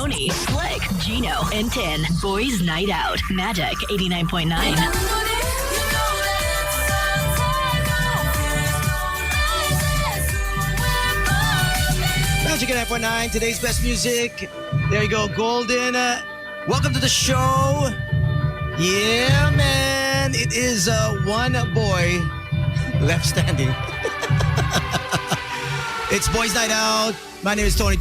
Tony, Slick, Gino, and Tin. Boys Night Out. Magic 89.9. Magic 9.9, today's best music. There you go, Golden. Welcome to the show. Yeah, man. It is one boy left standing. It's Boys Night Out. My name is Tony.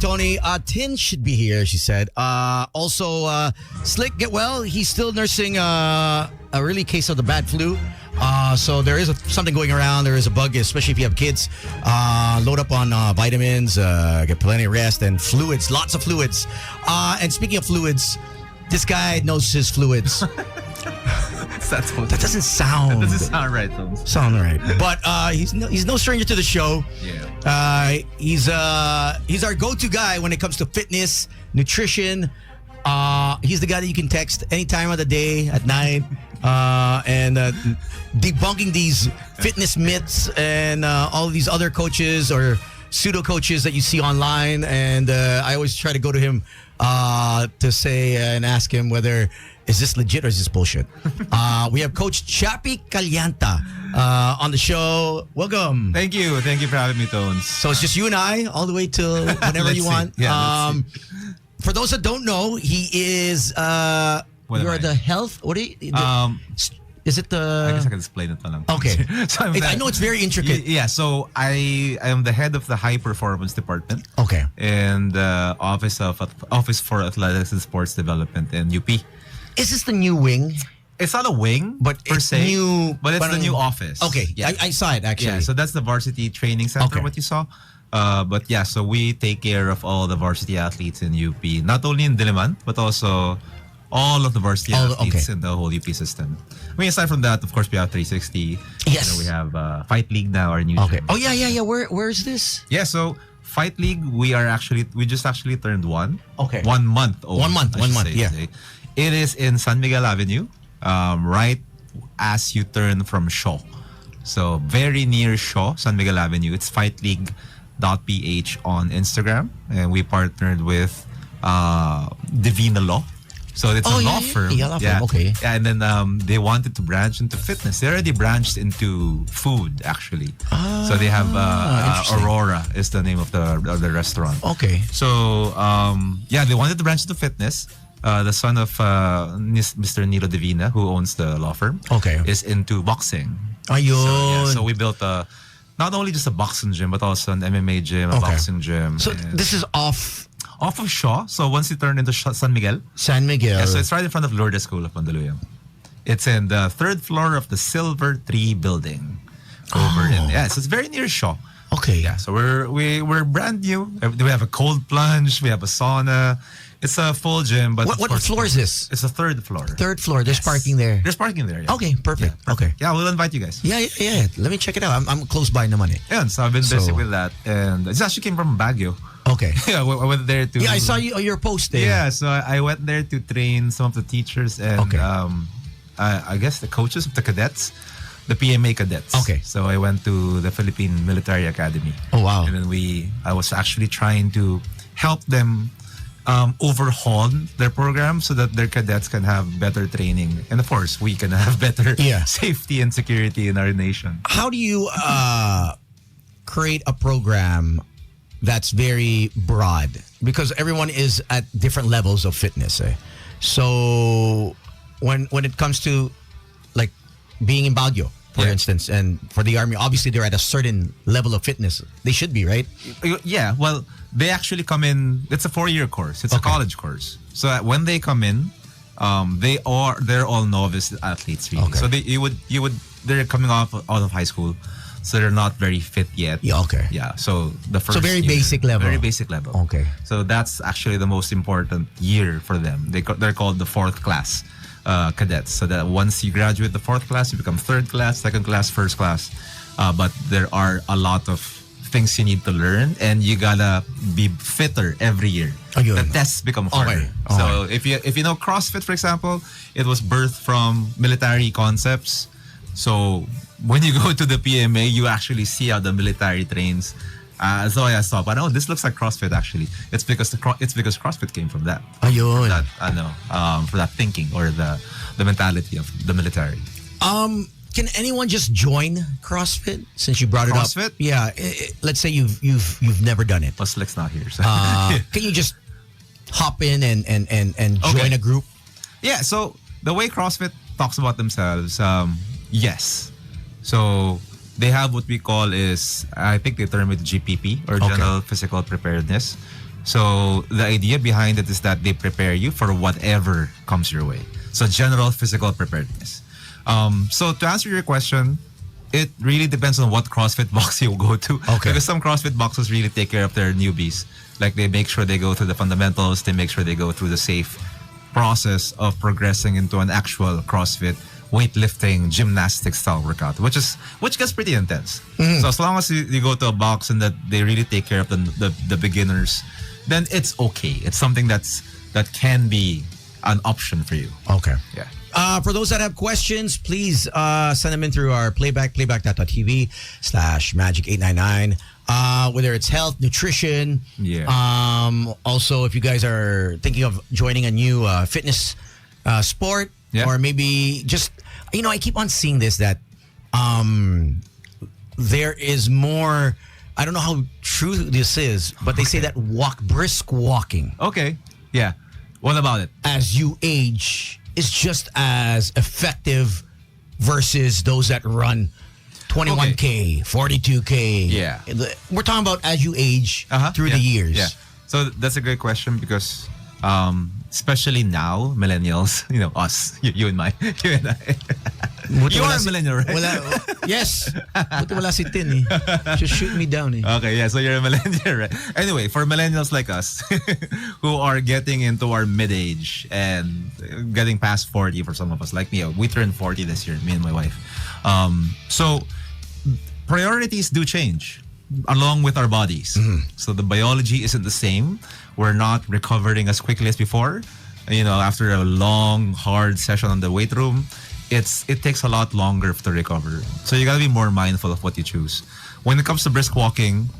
Tin should be here, she said. Also, Slick, get well. He's still nursing a early case of the bad flu. So there is something going around. There is a bug, especially if you have kids. Load up on vitamins, get plenty of rest, and fluids, lots of fluids. And speaking of fluids, this guy knows his fluids. That doesn't sound... That doesn't sound right, though. Sound right. But he's no stranger to the show. Yeah. He's our go-to guy when it comes to fitness, nutrition. He's the guy that you can text any time of the day, at night, and debunking these fitness myths and all of these other coaches or pseudo coaches that you see online. And I always try to go to him to say and ask him whether is this legit or is this bullshit. We have Coach Chappy Calianta on the show. Welcome. Thank you for having me, Tones. So it's just you and I all the way till whenever you want. Yeah, for those that don't know, he is you're the health. What are you? Is it the? I guess I can explain it lang. Okay. So I know it's very intricate. Yeah. So I am the head of the high performance department. Okay. And office for athletics and sports development in UP. Is this the new wing? It's not a wing, but per it's se, new. But it's the new office. Okay. Yeah. I saw it actually. Yeah. So that's the varsity training center. Okay. What you saw. But yeah, so we take care of all the varsity athletes in UP, not only in Diliman, but also all of the varsity athletes in the whole UP system. I mean, aside from that, of course, we have 360. Yes. We have Fight League now, our new Okay. gym. Oh yeah. Where is this? Yeah, so Fight League, we just actually turned one. Okay. 1 month old. 1 month. 1 month. Yeah. Today. It is in San Miguel Avenue, right as you turn from Shaw. So very near Shaw, San Miguel Avenue. It's Fight League. .ph on Instagram, and we partnered with Divina Law. So it's a law firm. Yeah, law firm. Okay. Yeah, and then they wanted to branch into fitness. They already branched into food, actually. So they have Aurora is the name of the restaurant. Okay. So they wanted to branch into fitness. The son of Mr. Nilo Divina, who owns the law firm, is into boxing. Ayun. So we built not only just a boxing gym, but also an MMA gym, a boxing gym. So this is off of Shaw. So once you turn into San Miguel. Yeah, so it's right in front of Lourdes School of Mandaluyong. It's in the 3rd floor of the Silver Tree building. So it's very near Shaw. Okay. Yeah, so we're brand new. We have a cold plunge. We have a sauna. It's a full gym, but what floor is this? It's the 3rd floor. 3rd floor. There's parking there. There's parking there. Yeah. Okay, perfect. Yeah, Okay. Yeah, we'll invite you guys. Yeah. Let me check it out. I'm close by naman eh. Yeah, so I've been busy with that, and it actually came from Baguio. Okay. Yeah, I went there to. Yeah, I saw your post there. Yeah, so I went there to train some of the teachers and I guess the coaches of the cadets. The PMA cadets. Okay. So I went to the Philippine Military Academy. Oh, wow. And then I was actually trying to help them overhaul their program so that their cadets can have better training. And of course, we can have better safety and security in our nation. How do you create a program that's very broad? Because everyone is at different levels of fitness. So when it comes to like being in Baguio, for instance, and for the Army, obviously they're at a certain level of fitness. They should be, right? Yeah, well, they actually come in. It's a 4-year course. It's a college course. So when they come in, they're all novice athletes, really. Okay. So they're coming out of high school, so they're not very fit yet. Yeah. Okay. Yeah. So the first. So very basic level. Very basic level. Okay. So that's actually the most important year for them. They're called the 4th class. Cadets, so that once you graduate the 4th class, you become 3rd class, 2nd class, 1st class. But there are a lot of things you need to learn, and you gotta be fitter every year. The tests become harder. So if you know CrossFit, for example, it was birthed from military concepts. So when you go to the PMA, you actually see how the military trains. So I saw, but this looks like CrossFit actually. It's because it's because CrossFit came from that. Ayun. That for that thinking or the mentality of the military. Can anyone just join CrossFit since you brought it CrossFit? up? Yeah. Let's say you've never done it. Well, Slick's not here. So. Can you just hop in and join a group? Yeah. So the way CrossFit talks about themselves, yes. So they have what we call is, I think they term it GPP or General Physical Preparedness. So the idea behind it is that they prepare you for whatever comes your way. So general physical preparedness. So to answer your question, it really depends on what CrossFit box you go to. Okay. Because some CrossFit boxes really take care of their newbies. Like they make sure they go through the fundamentals, they make sure they go through the safe process of progressing into an actual CrossFit weightlifting gymnastics style workout, which gets pretty intense. So as long as you go to a box and that they really take care of the beginners, then it's okay. It's something that can be an option for you. Okay. Yeah. For those that have questions, please send them in through our playback.tv/magic899. Whether it's health, nutrition. Yeah. Also, if you guys are thinking of joining a new fitness sport, or maybe just, I keep on seeing this, that there is more, I don't know how true this is, but they say that brisk walking. Okay. Yeah. What about it? As you age is just as effective versus those that run 21K, 42K. Yeah. We're talking about as you age through the years. Yeah. So that's a great question because especially now, millennials, us, you and I. You are a millennial, right? Yes. Buti wala si Tin eh. Just shoot me down eh. Okay, yeah, so you're a millennial, right? Anyway, for millennials like us who are getting into our mid-age and getting past 40 for some of us, like me, we turned 40 this year, me and my wife. So priorities do change along with our bodies. So the biology isn't the same. We're not recovering as quickly as before. After a long, hard session on the weight room, it takes a lot longer to recover. So you gotta be more mindful of what you choose. When it comes to brisk walking,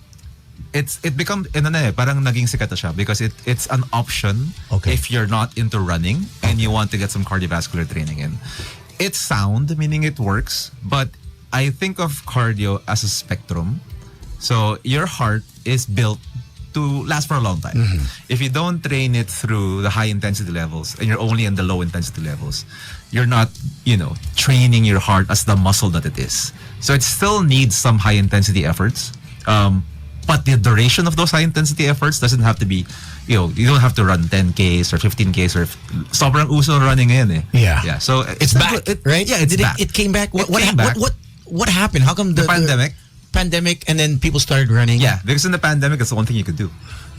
it becomes parang naging sikat na siya because it's an option if you're not into running and you want to get some cardiovascular training in. It's sound, meaning it works, but I think of cardio as a spectrum. So your heart is built to last for a long time. If you don't train it through the high intensity levels and you're only in the low intensity levels, you're not, training your heart as the muscle that it is. So it still needs some high intensity efforts. But the duration of those high intensity efforts doesn't have to be, you don't have to run 10Ks or 15Ks or sobrang uso running in eh. Yeah. So it's back, right? Yeah, it's back. It came back. What happened? How come the pandemic? Pandemic and then people started running? Yeah, because in the pandemic, it's the one thing you could do.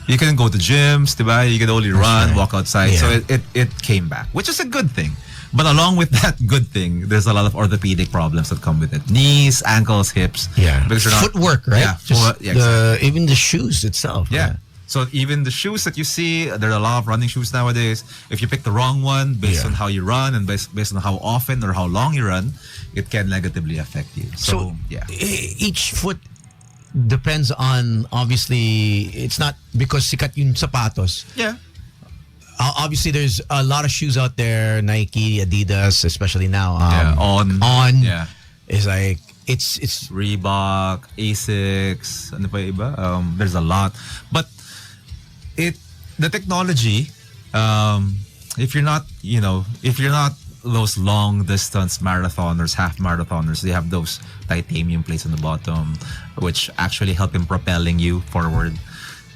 You couldn't go to gyms, diba? You could only run, walk outside. Yeah. So it came back, which is a good thing. But along with that good thing, there's a lot of orthopedic problems that come with it. Knees, ankles, hips. Yeah. Because footwork, right? Yeah. Exactly. Even the shoes itself. Yeah. So even the shoes that you see, there are a lot of running shoes nowadays. If you pick the wrong one based on how you run and based on how often or how long you run, it can negatively affect you. So each foot depends on, obviously, it's not because sikat yung sapatos. Yeah. Obviously, there's a lot of shoes out there, Nike, Adidas, especially now. On. Yeah. Is like, it's Reebok, Asics, ano pa iba? There's a lot. But the technology, if you're not those long distance marathoners, half marathoners, they have those titanium plates on the bottom, which actually help in propelling you forward.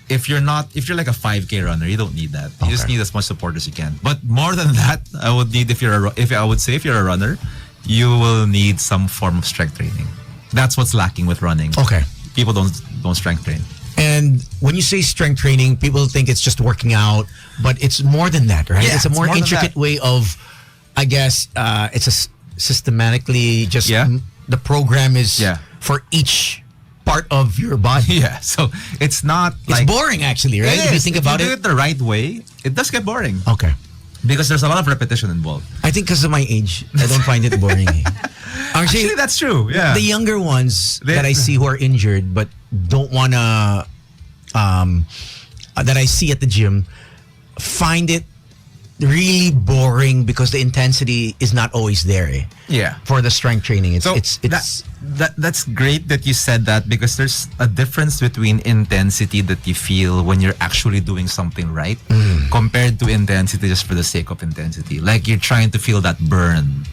If you're like a 5K runner, you don't need that. You just need as much support as you can. But more than that, I would say if you're a runner, you will need some form of strength training. That's what's lacking with running. Okay. People don't strength train. And when you say strength training, people think it's just working out, but it's more than that, right? Yeah, it's a more intricate way of, I guess, it's a systematically just the program is for each part of your body. Yeah, so it's not it's boring actually, right? If you think about if you do it the right way, it does get boring. Okay. Because there's a lot of repetition involved. I think because of my age, I don't find it boring. Actually, that's true. Yeah. The younger ones that I see who are injured but don't want to, that I see at the gym, find it really boring because the intensity is not always there. Yeah. For the strength training, it's that's great that you said that, because there's a difference between intensity that you feel when you're actually doing something right compared to intensity just for the sake of intensity. Like you're trying to feel that burn.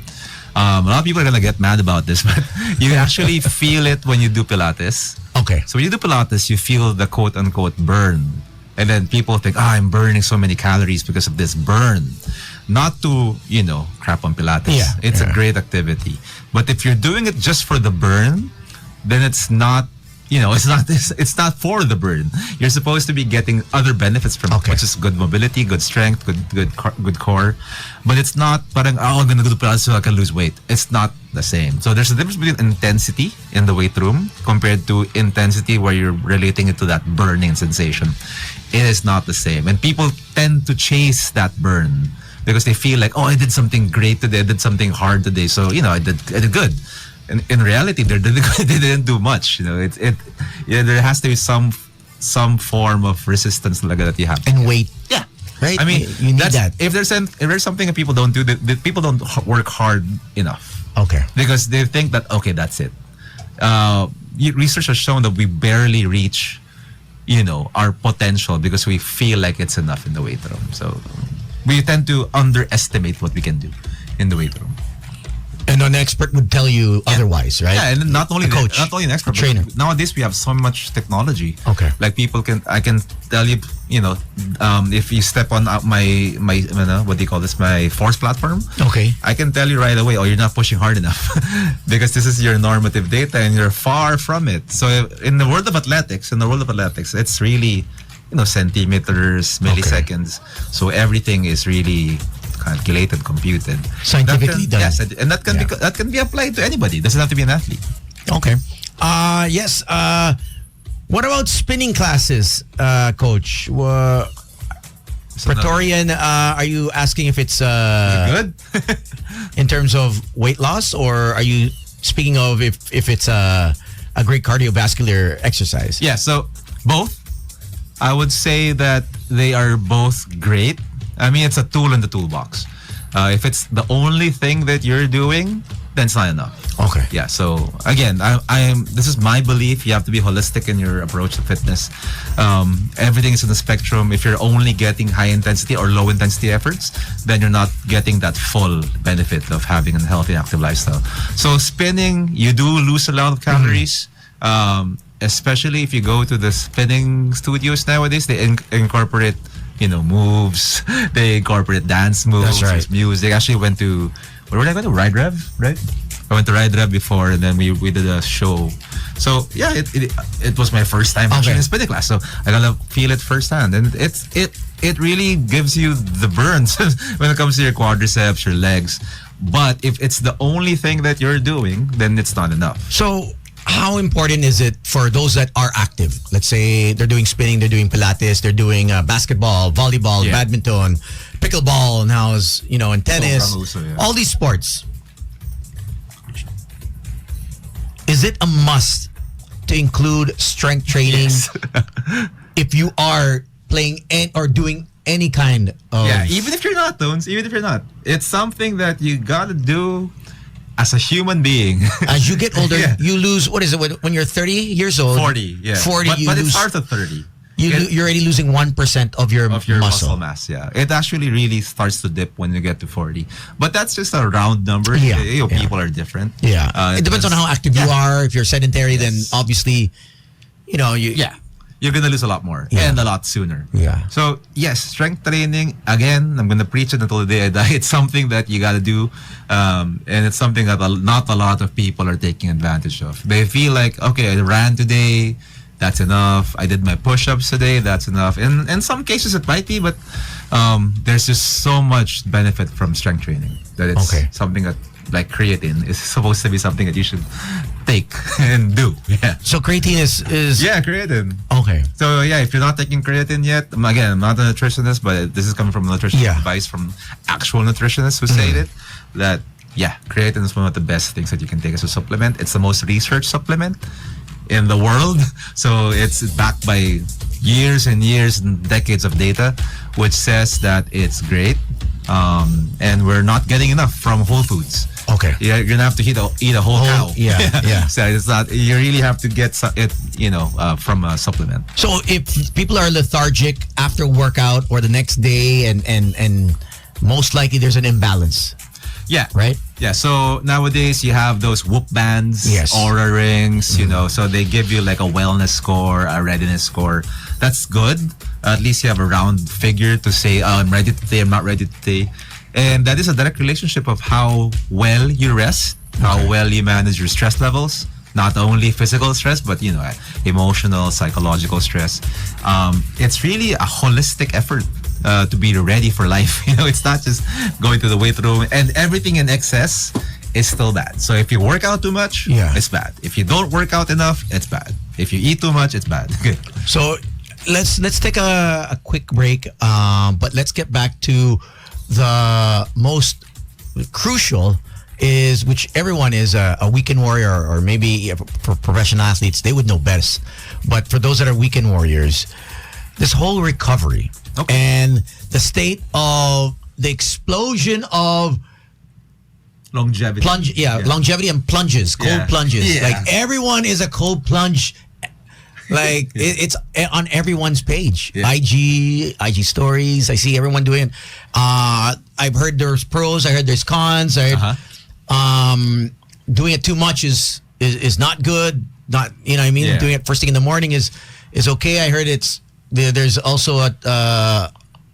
A lot of people are gonna get mad about this, but you actually feel it when you do Pilates. Okay. So when you do Pilates, you feel the quote unquote burn. And then people think, I'm burning so many calories because of this burn. Not to, crap on Pilates. Yeah, It's a great activity. But if you're doing it just for the burn, then it's not, it's not for the burn. You're supposed to be getting other benefits from it, which is good mobility, good strength, good core. But it's not parang, I'm gonna do Pilates so I can lose weight. It's not the same. So there's a difference between intensity in the weight room compared to intensity where you're relating it to that burning sensation. It is not the same. And people tend to chase that burn because they feel like, I did something great today, I did something hard today, so I did good. In reality, they didn't do much. There has to be some form of resistance that you have. And weight. Yeah. Right? I mean, you need that. If there's something that people don't do, that people don't work hard enough. Okay. Because they think that, that's it. Research has shown that we barely reach, our potential because we feel like it's enough in the weight room. So we tend to underestimate what we can do in the weight room. And an expert would tell you otherwise, right? Yeah, and not only not only an expert, trainer. but nowadays we have so much technology. Okay. Like I can tell you, if you step on my what do you call this? My force platform. Okay. I can tell you right away, you're not pushing hard enough, because this is your normative data and you're far from it. So in the world of athletics, it's really, centimeters, milliseconds. So everything is really calculated, computed, scientifically done. Yes, and that can be applied to anybody. It doesn't have to be an athlete. Okay. Yes. What about spinning classes, Coach? Praetorian, are you asking if it's good in terms of weight loss, or are you speaking of if it's a great cardiovascular exercise? Yeah. So both. I would say that they are both great. I mean, it's a tool in the toolbox. If it's the only thing that you're doing, then it's not enough. Okay. Yeah. So again, this is my belief. You have to be holistic in your approach to fitness. Everything is in the spectrum. If you're only getting high intensity or low intensity efforts, then you're not getting that full benefit of having a healthy, active lifestyle. So spinning, you do lose a lot of calories. Especially if you go to the spinning studios nowadays, they incorporate moves. They incorporate dance moves. That's right. There's music. Actually went to, where did I go to? Ride Rev, right? I went to Ride Rev before, and then we did a show. So yeah, it was my first time actually in a spinning class. So I gotta feel it firsthand, and it really gives you the burns when it comes to your quadriceps, your legs. But if it's the only thing that you're doing, then it's not enough. So how important is it for those that are active? Let's say they're doing spinning, they're doing Pilates, they're doing basketball, volleyball, badminton, pickleball, now is and tennis, all these sports. Is it a must to include strength training if you are playing or doing any kind of? Yeah, even if you're not, Tones, it's something that you gotta do as a human being. As you get older, you lose, what is it, when you're 30 years old? 40, yeah. 40, but it starts at 30. You're already losing 1% of your muscle mass, yeah. It actually really starts to dip when you get to 40. But that's just a round number. People are different. Yeah. It depends on how active you are. If you're sedentary, then obviously, you're gonna lose a lot more and a lot sooner. Yeah. So yes, strength training, again, I'm gonna preach it until the day I die. It's something that you gotta do, and it's something that not a lot of people are taking advantage of. They feel like, okay, I ran today, that's enough. I did my push-ups today, that's enough. In some cases it might be, but there's just so much benefit from strength training that it's something that, like creatine, is supposed to be something that you should take and do. Yeah. So creatine is Yeah, creatine. okay. So yeah, if you're not taking creatine yet, again, I'm not a nutritionist, but this is coming from nutrition advice from actual nutritionists who say it, that creatine is one of the best things that you can take as a supplement. It's the most researched supplement in the world. So it's backed by years and years and decades of data, which says that it's great. And we're not getting enough from Whole Foods. Okay. You're gonna have to eat a whole cow. Yeah. So it's not. You really have to get it, from a supplement. So if people are lethargic after workout or the next day, and most likely there's an imbalance. Yeah. Right? Yeah. So nowadays you have those Whoop bands, Yes. Aura rings, so they give you like a wellness score, a readiness score. That's good. At least you have a round figure to say, oh, I'm ready today, I'm not ready today. And that is a direct relationship of how well you rest, how well you manage your stress levels. Not only physical stress, but emotional, psychological stress. It's really a holistic effort to be ready for life. It's not just going to the weight room, and everything in excess is still bad. So if you work out too much, it's bad. If you don't work out enough, it's bad. If you eat too much, it's bad. So let's take a quick break, but let's get back to the most crucial is, which everyone is a weekend warrior, or maybe for professional athletes, they would know best. But for those that are weekend warriors, this whole recovery and the state of the explosion of longevity. Longevity and plunges, cold plunges. Yeah. Like everyone is a cold plunge. Like it's on everyone's page. IG stories. I see everyone doing it. I've heard there's pros. I heard there's cons. I heard doing it too much is not good. Not, you know what I mean? Doing it first thing in the morning is okay. I heard there's also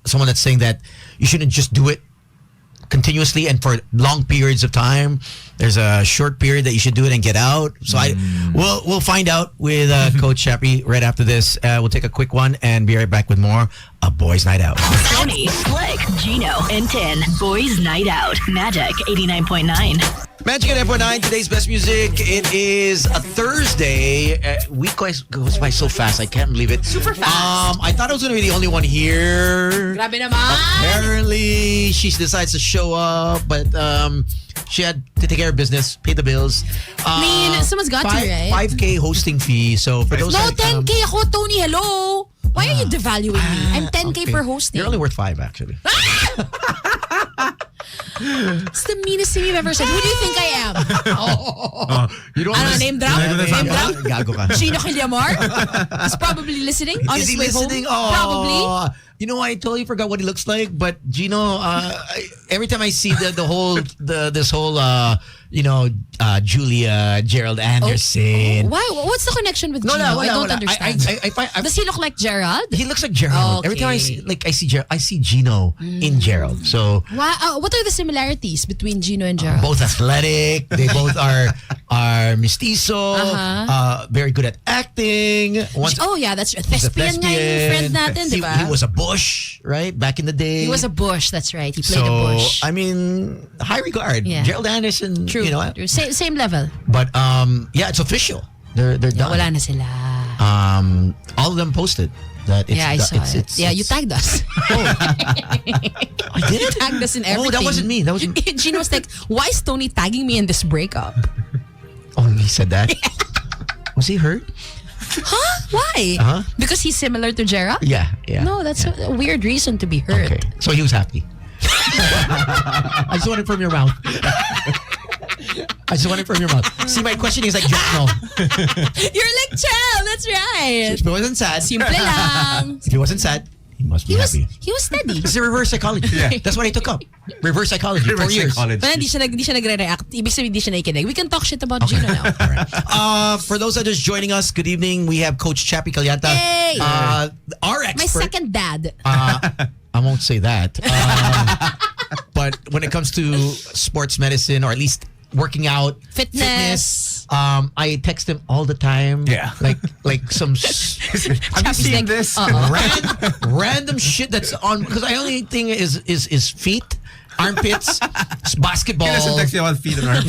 someone that's saying that you shouldn't just do it continuously and for long periods of time. There's a short period that you should do it and get out. So we'll find out with Coach Chappie right after this. We'll take a quick one and be right back with more A Boys Night Out. Tony, Slick, Gino, and Tin. Boys Night Out. Magic 89.9. Magic at 9.9, today's best music. It is a Thursday. Week goes by so fast. I can't believe it. Super fast. I thought I was going to be the only one here. Grabe naman. Apparently, she decides to show up, but she had to take care of business, pay the bills. I mean, someone's got to, right? 5K hosting fee. So for those No, that, 10K ako, Tony. Hello. Why are you devaluing me? I'm 10K okay. per hosting. You're only worth 5, actually. It's the meanest thing you've ever said. Who do you think I am? You don't Ano, name drop? Name drop? Gago ka. Gino Killamar? He's probably listening on Is his he way listening? home. Probably. You know, I totally forgot what he looks like, but Gino, every time I see this whole Julia, Gerald Anderson. Why? What's the connection with Gino? I don't understand. Does he look like Gerald? He looks like Gerald. Okay. Every time I see Gerald, I see Gino in Gerald. So What are the similarities between Gino and Gerald? both athletic. They both are mestizo. Very good at acting. That's a thespian nga yung friend natin, di ba? He was a Bush, right? Back in the day. He was a Bush, that's right. He played a Bush. I mean, high regard. Yeah. Gerald Anderson, True. you know. True. Same level. But it's official. They're done. Wala na sila. All of them posted that it's I saw it. It's, you tagged us. I did You it? tagged us in everything. Oh, that wasn't me. Gino was like, why is Tony tagging me in this breakup? Oh, he said that? Was he hurt? Huh? Why? Because he's similar to Gerald? Yeah. No, that's a weird reason to be hurt. Okay. So he was happy. I just want it from your mouth. See, my questioning is like, no. You're like, chill, that's right. If he wasn't sad. Simple lang. If he wasn't sad, he must be happy. He was steady. It's a reverse psychology. That's what I took up. Reverse psychology. 4 years. Psychology. But hindi siya nagre-react. Ibig sabihin, hindi siya nakikinig. We can talk shit about Gino now. All right. For those that are just joining us, good evening. We have Coach Chappie Calyanta. Hey! Our expert. My second dad. I won't say that. But when it comes to sports medicine, or at least working out, Fitness. I text him all the time. Yeah. Like some Have you seen like, this? random shit that's on, because I only thing is feet armpits, basketball. He doesn't text you about feet and armpits.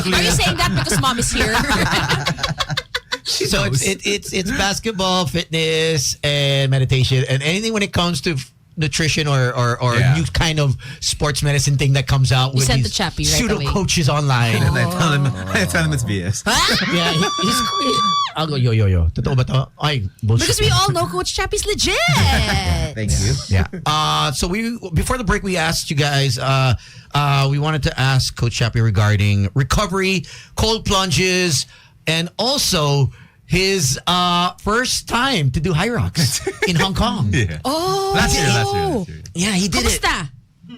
No. Are you saying that because mom is here? So it's basketball, fitness, and meditation, and anything when it comes to nutrition or new kind of sports medicine thing that comes out with sent these the chappy right pseudo away. coaches online. And I tell him it's BS. Yeah, he's I'll go, yo. Totoo ba to? Ay, bullshit. Because we all know Coach Chappie's legit. Thank you. Yeah. So before the break, we asked you guys, we wanted to ask Coach Chappie regarding recovery, cold plunges, and also his first time to do high rocks in Hong Kong. Yeah. Oh. Last year. Yeah, he did it. Kamusta?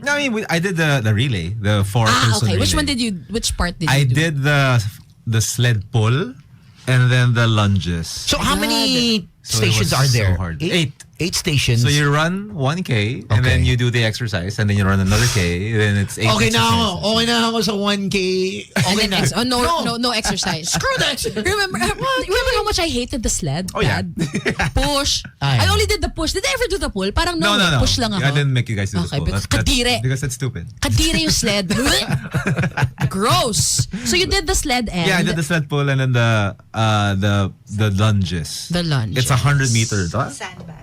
No, I mean, I did the relay, the 4-person Okay. Which relay. one which part did you I do? did the sled pull and then the lunges. So how many So it stations was are there? so hard. 8 stations. So you run 1K and then you do the exercise and then you run another K. Then it's 8 okay now exercises. ako sa 1K. And Okay then na. no exercise. Screw that. Remember how much I hated the sled? Oh, yeah. Dad? Push. Ay. I only did the push. Did I ever do the pull? Parang No. push lang ako. I didn't make you guys do Okay, the pull. because kadire. Because that's stupid. Kadire yung sled. Gross. So you did the sled and Yeah, I did the sled pull and then the lunges. The lunges. It's 100 meters.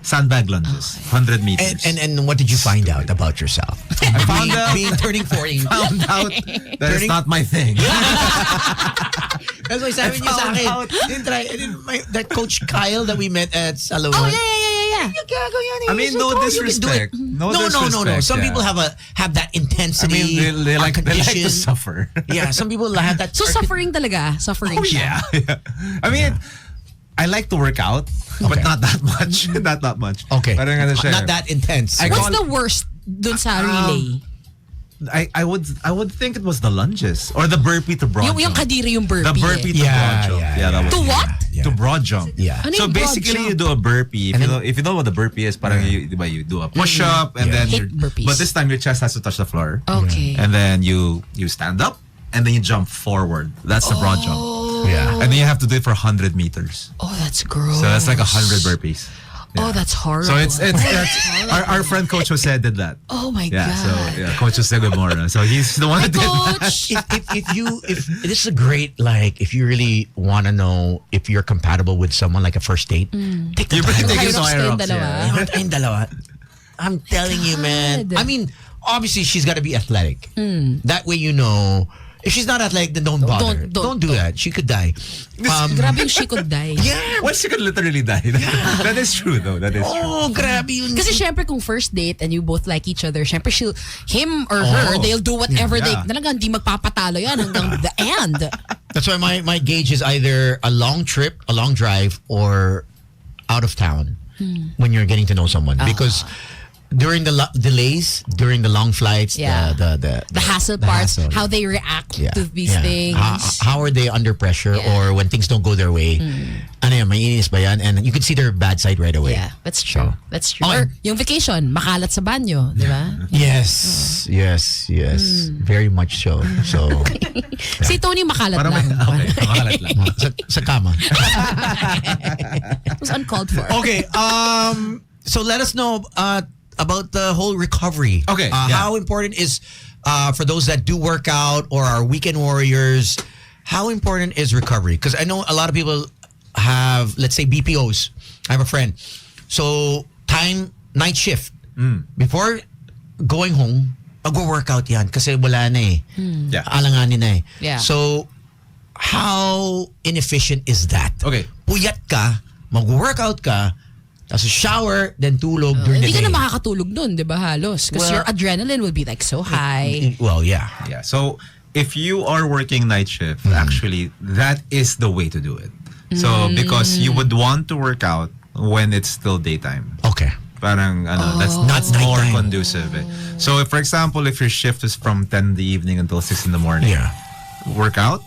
Sandbag lunges. 100 meters. And what did you find out about yourself? I found out being turning 40. found out that it's not my thing. That's why sabi niya sa akin. That Coach Kyle that we met at Salua. Oh, yeah. I mean, no disrespect. No. Some people have that I intensity. mean, they like to condition. suffer. Yeah, some people have that. So suffering talaga. Suffering Oh, siya. yeah. I mean, I like to work out, but Okay. not that much. Not that much. Okay. Parang ano siya. Not that intense. What's the worst dun sa relay? I would think it was the lunges or the burpee to broad Yung jump. kadire yung burpee. The burpee to broad jump. That was To what? Yeah. To broad jump. Yeah. Ano So yung broad basically, jump? you do a burpee. If you know what the burpee is, parang you do a push up and then Hate burpees. but this time your chest has to touch the floor. Okay. And then you stand up and then you jump forward. That's the broad jump. Yeah. And then you have to do it for 100 meters. Oh, that's gross. So that's like 100 burpees. Oh, that's horrible. So it's our friend Coach Jose did that. Oh my Yeah, God. so Coach Jose Gomora. So he's the one Hi, that did that. Coach. if this is a great, like, if you really want to know if you're compatible with someone, like a first date, take the You time. take it to High rocks High Rocks, kayong yeah. Ayun, tayong dalawa. I'm telling you, man. God. I mean, obviously, she's got to be athletic. That way, you know. If she's not athletic, then don't bother. Don't do that. She could die. Grabe yung she could die. Yeah. Well, she could literally die. That is true, though. That is true. Oh, grabe yun. Kasi syempre kung first date and you both like each other, syempre him or her, they'll do whatever Yeah. talagang hindi magpapatalo yan hanggang the end. That's why my gauge is either a long trip, a long drive, or out of town when you're getting to know someone. Because during the delays, during the long flights, Yeah. the hassle parts, how they react to these things. How are they under pressure or when things don't go their way? Ano yan, mainis ba yan? And you can see their bad side right away. Yeah, that's true. So, That's true. okay. Or yung vacation, makalat sa banyo, di ba? Yes. Very much so. So, Si Tony makalat Parang lang. okay, makalat lang. sa kama. It was uncalled for. Okay, so let us know about the whole recovery. Okay, yeah. How important is for those that do work out or are weekend warriors, how important is recovery? Because I know a lot of people have, let's say, BPOs. I have a friend. So, night shift. Before going home, mag-workout yan kasi wala na eh. Yeah. Alanganin na eh. Yeah. So, how inefficient is that? Okay. Puyat ka, mag-workout ka, tapos shower, then tulog during the Hindi day. ka na makakatulog nun, di ba halos? Because Well, your adrenaline will be like so high. Well, yeah. Yeah. So if you are working night shift, actually, that is the way to do it. So because you would want to work out when it's still daytime. Okay. Parang that's Not more nighttime. conducive. Eh. So if, for example, if your shift is from 10 in the evening until 6 in the morning, Yeah. work out,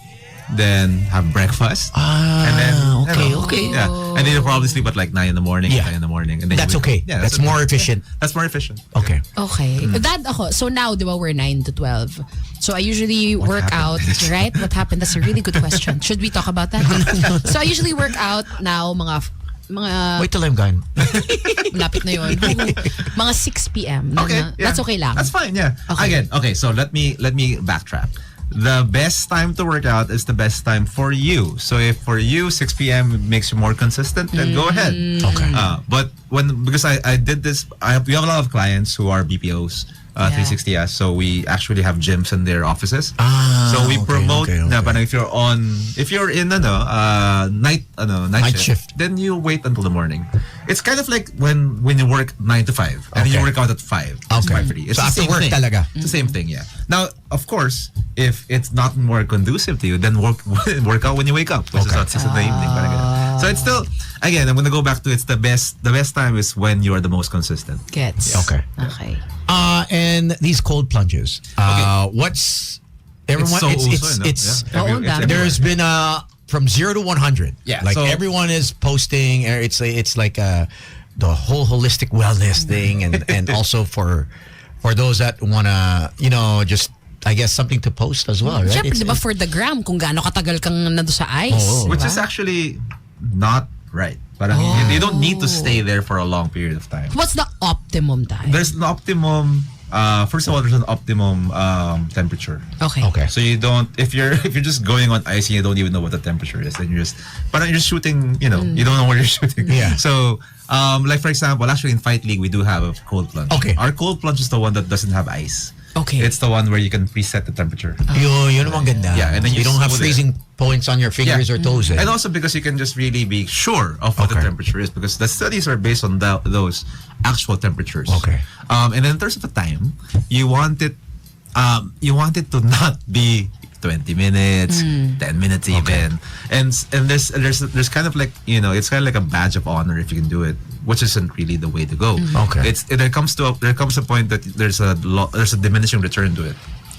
then have breakfast, and then okay. yeah, and then you'll probably sleep at like 9 in the morning, Yeah. 10 in the morning, and then That's you wake okay. up. Yeah, That's okay. more efficient. That's more efficient. Okay. Okay. That ako. So now, di ba, we're 9 to 12. So I usually work out, happened? right? What happened? That's a really good question. Should we talk about that? So I usually work out now mga Wait till I'm gone. Malapit na yun. Mga 6 p.m. Okay, yeah. That's okay lang. That's fine, yeah. Okay. Again, okay, so let me backtrack. The best time to work out is the best time for you. So if for you 6 p.m. makes you more consistent, then go ahead. Okay. But because I did this, we have a lot of clients who are BPOs, 360s. So we actually have gyms in their offices. So we promote na parang if you're in night shift, then you wait until the morning. It's kind of like when you work 9 to 5 and you work out at 5. It's 5:30. It's So the after same work thing. talaga. It's the same thing, yeah. Now, of course, if it's not more conducive to you, then work out when you wake up, which is at 6 in the evening. Parang ganun. So it's still, again, I'm gonna go back to it's the best time is when you are the most consistent. Gets. Okay. And these cold plunges. What's everyone? There's been from 0 to 100. Yeah, like so- everyone is posting. It's like the whole holistic wellness thing, and also for those that wanna just I guess something to post as well, right? Siyempre, di ba for the gram, kung gaano katagal kang nando sa ice. Which is actually not right. Parang you don't need to stay there for a long period of time. What's the optimum time? There's an optimum. First of all, there's an optimum temperature. Okay. So you don't if you're just going on ice and you don't even know what the temperature is, then you're just shooting. You don't know what you're shooting. Yeah. So like for example, actually in Fight League we do have a cold plunge. Okay. Our cold plunge is the one that doesn't have ice. Okay. It's the one where you can preset the temperature. Yun ang ganda. Yeah, and then you don't have smooth it. freezing points on your fingers or toes. And also because you can just really be sure of what the temperature is, because the studies are based on those actual temperatures. Okay. And then in terms of the time, you want it to not be 20 minutes, 10 minutes even. And there's kind of like, it's kind of like a badge of honor if you can do it, which isn't really the way to go. Okay. There comes a point that there's a diminishing return to it.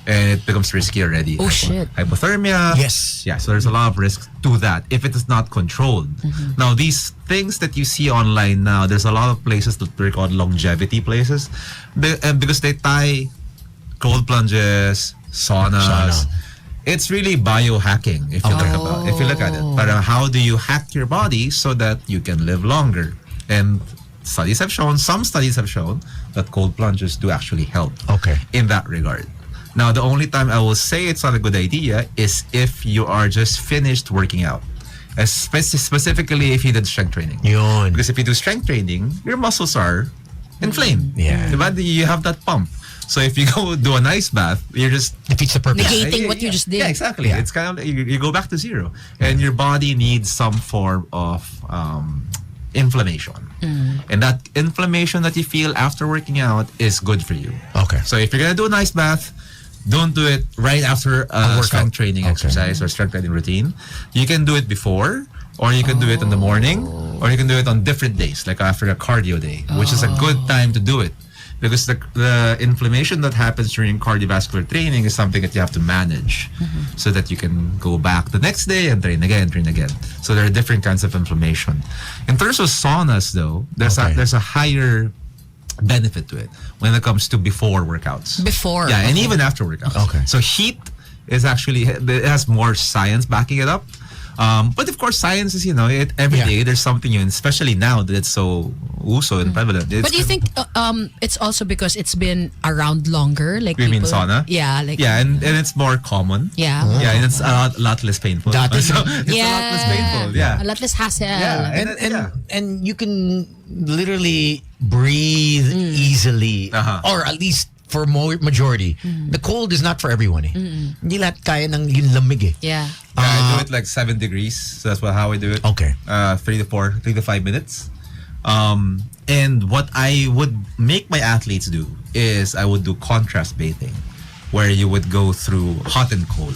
And it becomes risky already. Oh, shit. Hypothermia. Yes. Yeah, so there's a lot of risks to that if it is not controlled. Now, these things that you see online now, there's a lot of places that they're called longevity places. And because they tie cold plunges, saunas. It's really biohacking if you look at it. But how do you hack your body so that you can live longer? And some studies have shown that cold plunges do actually help in that regard. Now, the only time I will say it's not a good idea is if you are just finished working out. Specifically if you did strength training. Yun. Because if you do strength training, your muscles are inflamed. Yeah. Diba? You have that pump. So if you go do an ice bath, you're just defeats the purpose. Negating what you just did. Yeah, exactly. Yeah. It's kind of like you go back to zero, and your body needs some form of inflammation, and that inflammation that you feel after working out is good for you. Okay. So if you're gonna do an ice bath, don't do it right after a strength training exercise or strength training routine. You can do it before, or you can do it in the morning, or you can do it on different days, like after a cardio day, which is a good time to do it. Because the inflammation that happens during cardiovascular training is something that you have to manage so that you can go back the next day and train again. So there are different kinds of inflammation. In terms of saunas, though, there's a higher benefit to it when it comes to before workouts. Before. Yeah, and even after workouts. Okay. So heat is actually, it has more science backing it up. But of course, science is, every day there's something new, and especially now that it's so and prevalent. But do you think it's also because it's been around longer? Like You mean sauna? Yeah. And it's more common. Yeah. Yeah, and it's a lot less painful. That is- It's a lot less painful. Yeah. A lot less hassle. Yeah. And you can literally breathe easily, or at least for majority. The cold is not for everyone. Hindi lahat kaya ng yung lamig eh. Yeah. I do it like 7 degrees. So that's how I do it. Okay. 3 to 5 minutes. And what I would make my athletes do is I would do contrast bathing, where you would go through hot and cold.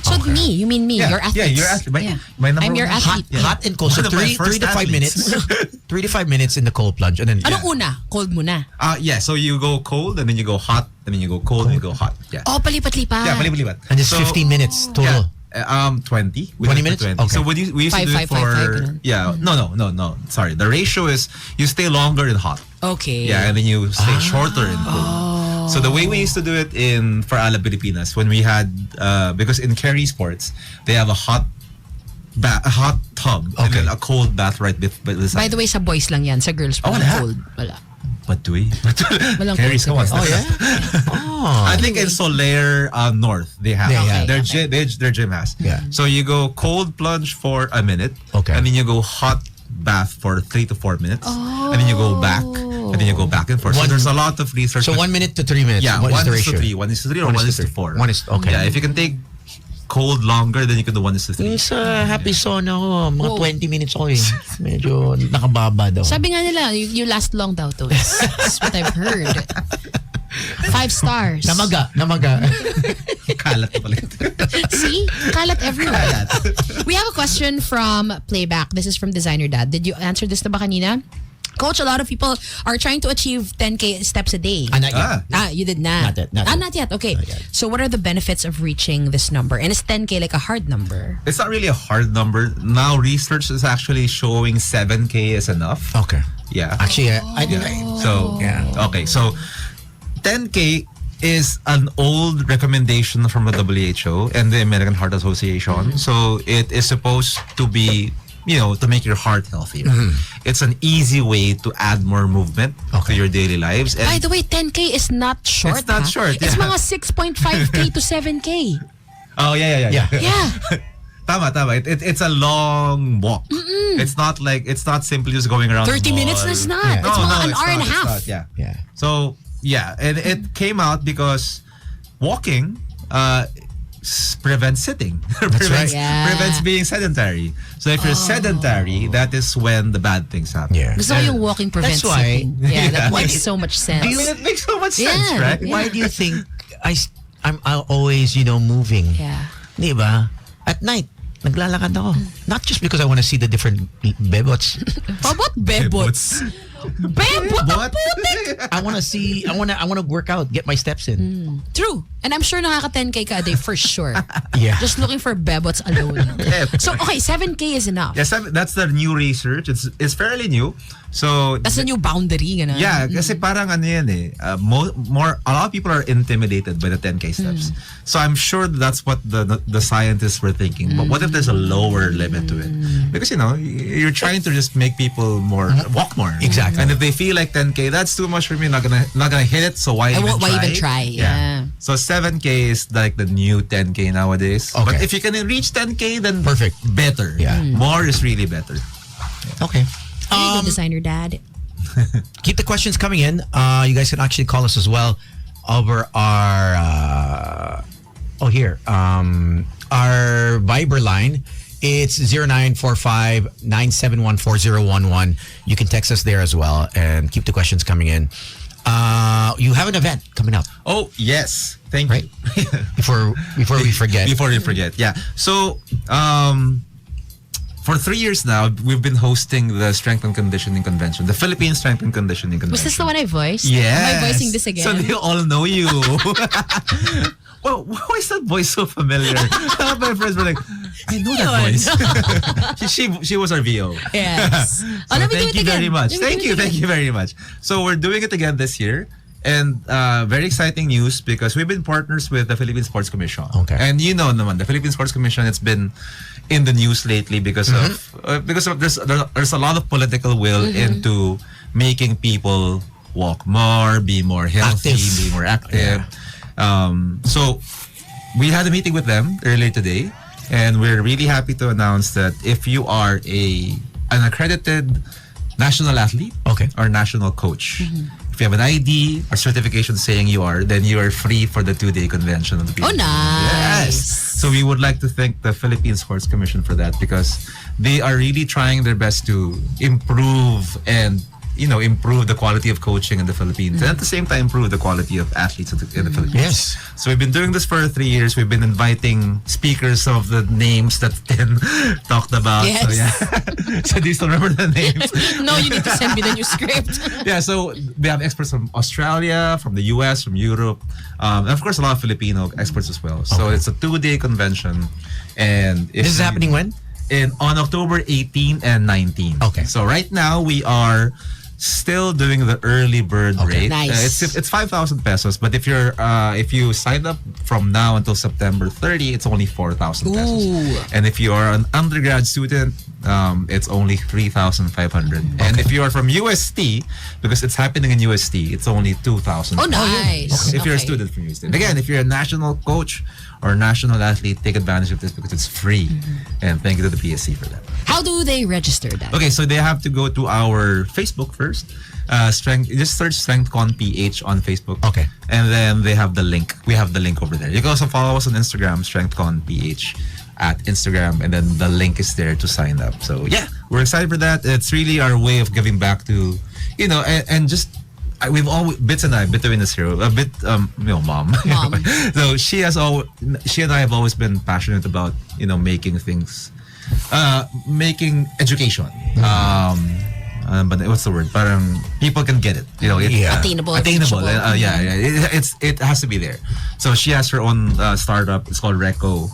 So you mean me, your athletes. Yeah, your athlete. My number I'm your one athlete. Hot and cold. So One of my 3 first to 5 athletes. minutes. 3 to 5 minutes in the cold plunge, and then Anong una? Cold muna. Yeah, so you go cold, and then you go hot, and then you go cold, and you go hot. Yeah. Oh, palipat-lipat. Yeah, palipat. and it's 15 minutes total. Yeah. 20. 20 minutes? 20. Okay. So we used to do it 5, for ganun. yeah. No. Sorry. The ratio is you stay longer in hot. Okay. Yeah, and then you stay shorter in cold. So the way we used to do it for Ala Pilipinas, when we had because in carry sports they have a hot tub and Okay. then a cold bath right beside. By the way, sa boys lang yan. Sa girls, walang wala. cold. Wala. But do we? Walang Carrie's cold sa come on. girls. Oh. I think in Solaire North they have. They have. Their, Okay. their gym has. Yeah. So you go cold plunge for a minute. Okay. And then you go hot bath for 3 to 4 minutes. And then you go back. And then you go back and forth. So One- there's a lot of research. So 1 minute to 3 minutes. Yeah, What is 1 the is to ratio? 3. 1 is to 3 or 1 is to 4. One is okay. Yeah, if you can take cold longer, then you can do 1 is to 3. Yung sa happy sauna ko, mga Whoa. 20 minutes ako eh. Medyo nakababa daw. Sabi nga nila, you last long daw to. That's what I've heard. 5 stars. Namaga. Kalat pala. See? Kalat everywhere. We have a question from Playback. This is from Designer Dad. Did you answer this na ba kanina? Coach, a lot of people are trying to achieve 10K steps a day. Not yet. You did not. Not yet. Not yet. Okay. Not yet. So what are the benefits of reaching this number? And is 10K like a hard number? It's not really a hard number. Now research is actually showing 7K is enough. Okay. Yeah. Actually, I did. So, Yeah. okay. So, 10K is an old recommendation from the WHO and the American Heart Association. So, it is supposed to be, to make your heart healthier. It's an easy way to add more movement to your daily lives. And By the way, 10K is not short. It's not short, It's yeah. mga 6.5K to 7K. oh, yeah. Yeah. Tama. It's a long walk. It's not simply just going around 30 the mall. minutes is not. Yeah. It's mga an it's hour and a not, it's half. not, yeah. Yeah. So, yeah, and it came out because walking prevents sitting. prevents, right. Yeah. prevents being sedentary. So if you're sedentary, that is when the bad things happen. Yeah. Gusto ko yung walking prevents That's why- sitting. Yeah, that Yeah. makes so much sense. I mean, it makes so much sense, Yeah, right? yeah. Why do you think I'm always, moving? Yeah. Di ba? At night, naglalakad ako. Not just because I want to see the different bebots. How about bebots? Bebot? What? I want to work out, get my steps in. True. And I'm sure nakaka 10K ka a day for sure. Yeah. Just looking for bebots alone. So, okay, 7K is enough. Yes, that's the new research. It's fairly new. So That's the new boundary. Ganun. yeah, kasi parang ano yan eh. A lot of people are intimidated by the 10K steps. So I'm sure that's what the scientists were thinking. But what if there's a lower limit to it? Because you're trying to just make people walk more. Exactly. And if they feel like 10K, that's too much for me. Not gonna hit it. So why even try? Yeah. So 7K is like the new 10K nowadays. Okay. But if you can reach 10K, then Perfect. better. Yeah. More is really better. Okay. There you go, Designer Dad. Keep the questions coming in. You guys can actually call us as well over our our Viber line. It's 0945-971-4011. You can text us there as well and keep the questions coming in. You have an event coming up. Oh, yes. Thank Right. you. Before we forget. Before we forget, yeah. So, for 3 years now, we've been hosting the Strength and Conditioning Convention, the Philippine Strength and Conditioning Convention. Was this the one I voiced? Yes. Am I voicing this again? So they all know you. Well, why is that voice so familiar? My friends were like, I know that voice. she was our VO. Yes. So let me do thank it you again. very much. Let me Thank do you, it thank again. you very much. So we're doing it again this year. And very exciting news because we've been partners with the Philippine Sports Commission. Okay. And naman, the Philippine Sports Commission, it's been in the news lately because of there's a lot of political will into making people walk more, be more healthy, Active. be more active. So we had a meeting with them earlier today, and we're really happy to announce that if you are an accredited national athlete Okay. or national coach, if you have an ID or certification saying you are, then you are free for the 2-day convention of the Oh, PSP. nice. Yes. So we would like to thank the Philippine Sports Commission for that because they are really trying their best to improve and improve the quality of coaching in the Philippines and at the same time improve the quality of athletes in the Philippines. Yes. So we've been doing this for 3 years. We've been inviting speakers of the names that Tin talked about. Yes. So yeah. So do you still remember the names? No, you need to send me the new script. Yeah, so we have experts from Australia, from the US, from Europe, and of course a lot of Filipino experts as well. So it's a 2-day convention, and This is happening when? on October 18 and 19. Okay. So right now we are still doing the early bird rate. Nice. It's 5,000 pesos, but if you sign up from now until September 30, it's only 4,000 pesos. Ooh. And if you are an undergrad student, it's only 3,500. And if you are from UST, because it's happening in UST, it's only 2,000. Oh, nice. If you're a Okay. student from UST. And again, if you're a national coach or national athlete, take advantage of this because it's free. And thank you to the PSC for that. How do they register that? Okay, so they have to go to our Facebook first. Just search StrengthCon PH on Facebook. Okay. And then they have the link. We have the link over there. You can also follow us on Instagram, StrengthCon PH at Instagram, and then the link is there to sign up. So yeah, we're excited for that. It's really our way of giving back to, and just we've always Bits and I, between us here, a bit, mom. Mom. So she and I have always been passionate about making things, making education. But what's the word? Parang people can get it. Attainable. Attainable. reachable. It has to be there. So she has her own startup. It's called Reco.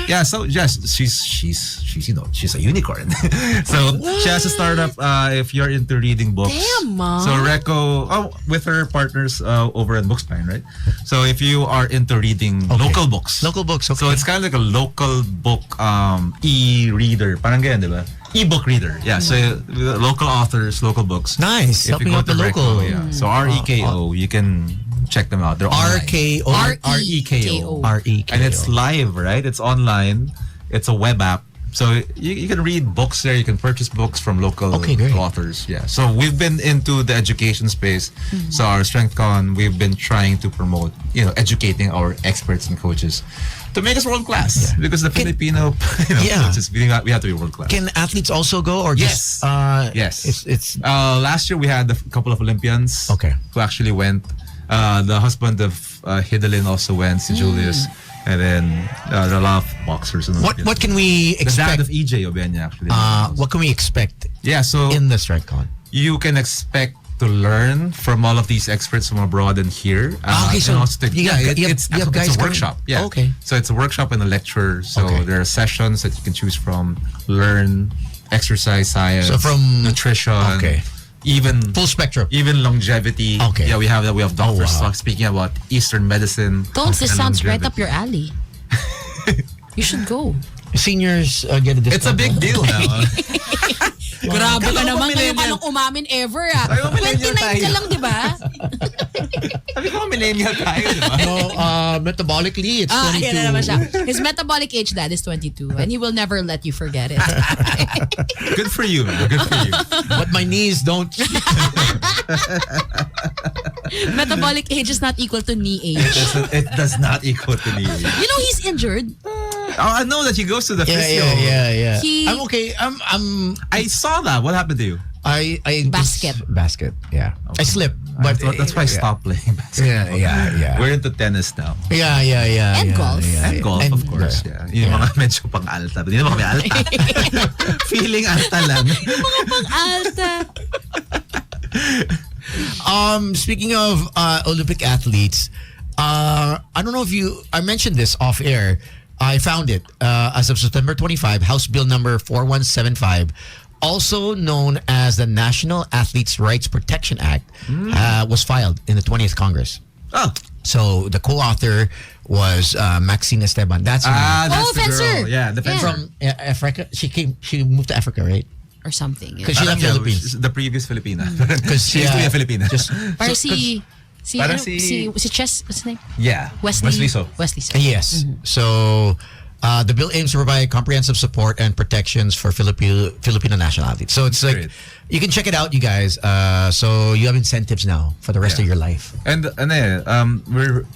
Yeah. So yes, she's a unicorn. So she has a startup. If you're into reading books, Damn, Mom. So Reco, with her partners over at Bookspine, right? So if you are into reading local books, okay. So it's kind of like a local book e-reader, parang ganyan, di ba? E-book reader. Yeah. So local authors, local books. Nice. If you Helping go out to the local. Reco, yeah. So REKO, you can check them out. They're online. RKO. REKO. REKO. And it's live, right? It's online. It's a web app. So you can read books there. You can purchase books from local great. authors. Yeah. So we've been into the education space. So our StrengthCon, we've been trying to promote, educating our experts and coaches to make us world class. Yeah. Because the Filipino, coaches, we have to be world class. Can athletes also go or Yes. just Yes. It's last year we had a couple of Olympians who actually went. The husband of Hidalin also went, si Julius. And then there are a lot of boxers. And what can we the dad expect? of EJ Obenya actually. What can we expect Yeah, so in the StrengthCon? you can expect to learn from all of these experts from abroad and here. Okay, so and also you have it's guys a coming? workshop. Yeah. Okay. So it's a workshop and a lecture. So Okay. there are sessions that you can choose from, learn exercise science, So from- nutrition, Okay. even Full spectrum. even longevity. Okay. Yeah, we have that. We have doctors wow. speaking about Eastern medicine. Tones, this and sounds right longevity. up your alley. You should go. Seniors get a discount. It's a big deal now. Grabe ka Kala ko naman. Ngayon ka millennial. lang umamin ever ah. Sabi mo, millennial 29 ka tayo. lang, di ba? Sabi ko, millennial tayo, di ba? No, metabolically, it's 22. Yan na naman siya. His metabolic age, dad, is 22 and he will never let you forget it. Good for you, man. Good for you. But my knees don't. Metabolic age is not equal to knee age. It does not equal to me. You know he's injured. I know that he goes to the physio. Yeah. He- I'm okay. I saw that. What happened to you? I Basket. Basket. Yeah. I slipped, but That's why I stopped playing basketball. Yeah. We're into tennis now. Yeah. And golf. And golf, of course. Yeah. Yung mga medyo pang-alta. Hindi naman kami alta. Feeling alta lang. Alta. Speaking of Olympic athletes, I don't know if I mentioned this off air. I found it as of September 25, House Bill number 4175, also known as the National Athletes' Rights Protection Act, was filed in the 20th Congress. Oh. So the co-author was Maxine Esteban. That's her name. That's Oh, the fencer. girl. Yeah, the fencer. From Africa. She moved to Africa, right? Or something. Because she left Philippines. The previous Filipina. Because she used to be a Filipina. Para si Para Chess, what's his name? Yeah. Wesley So. Yes. So the bill aims to provide comprehensive support and protections for Filipino national athletes. So it's like Great. you can check it out, you guys. So you have incentives now for the rest of your life. And the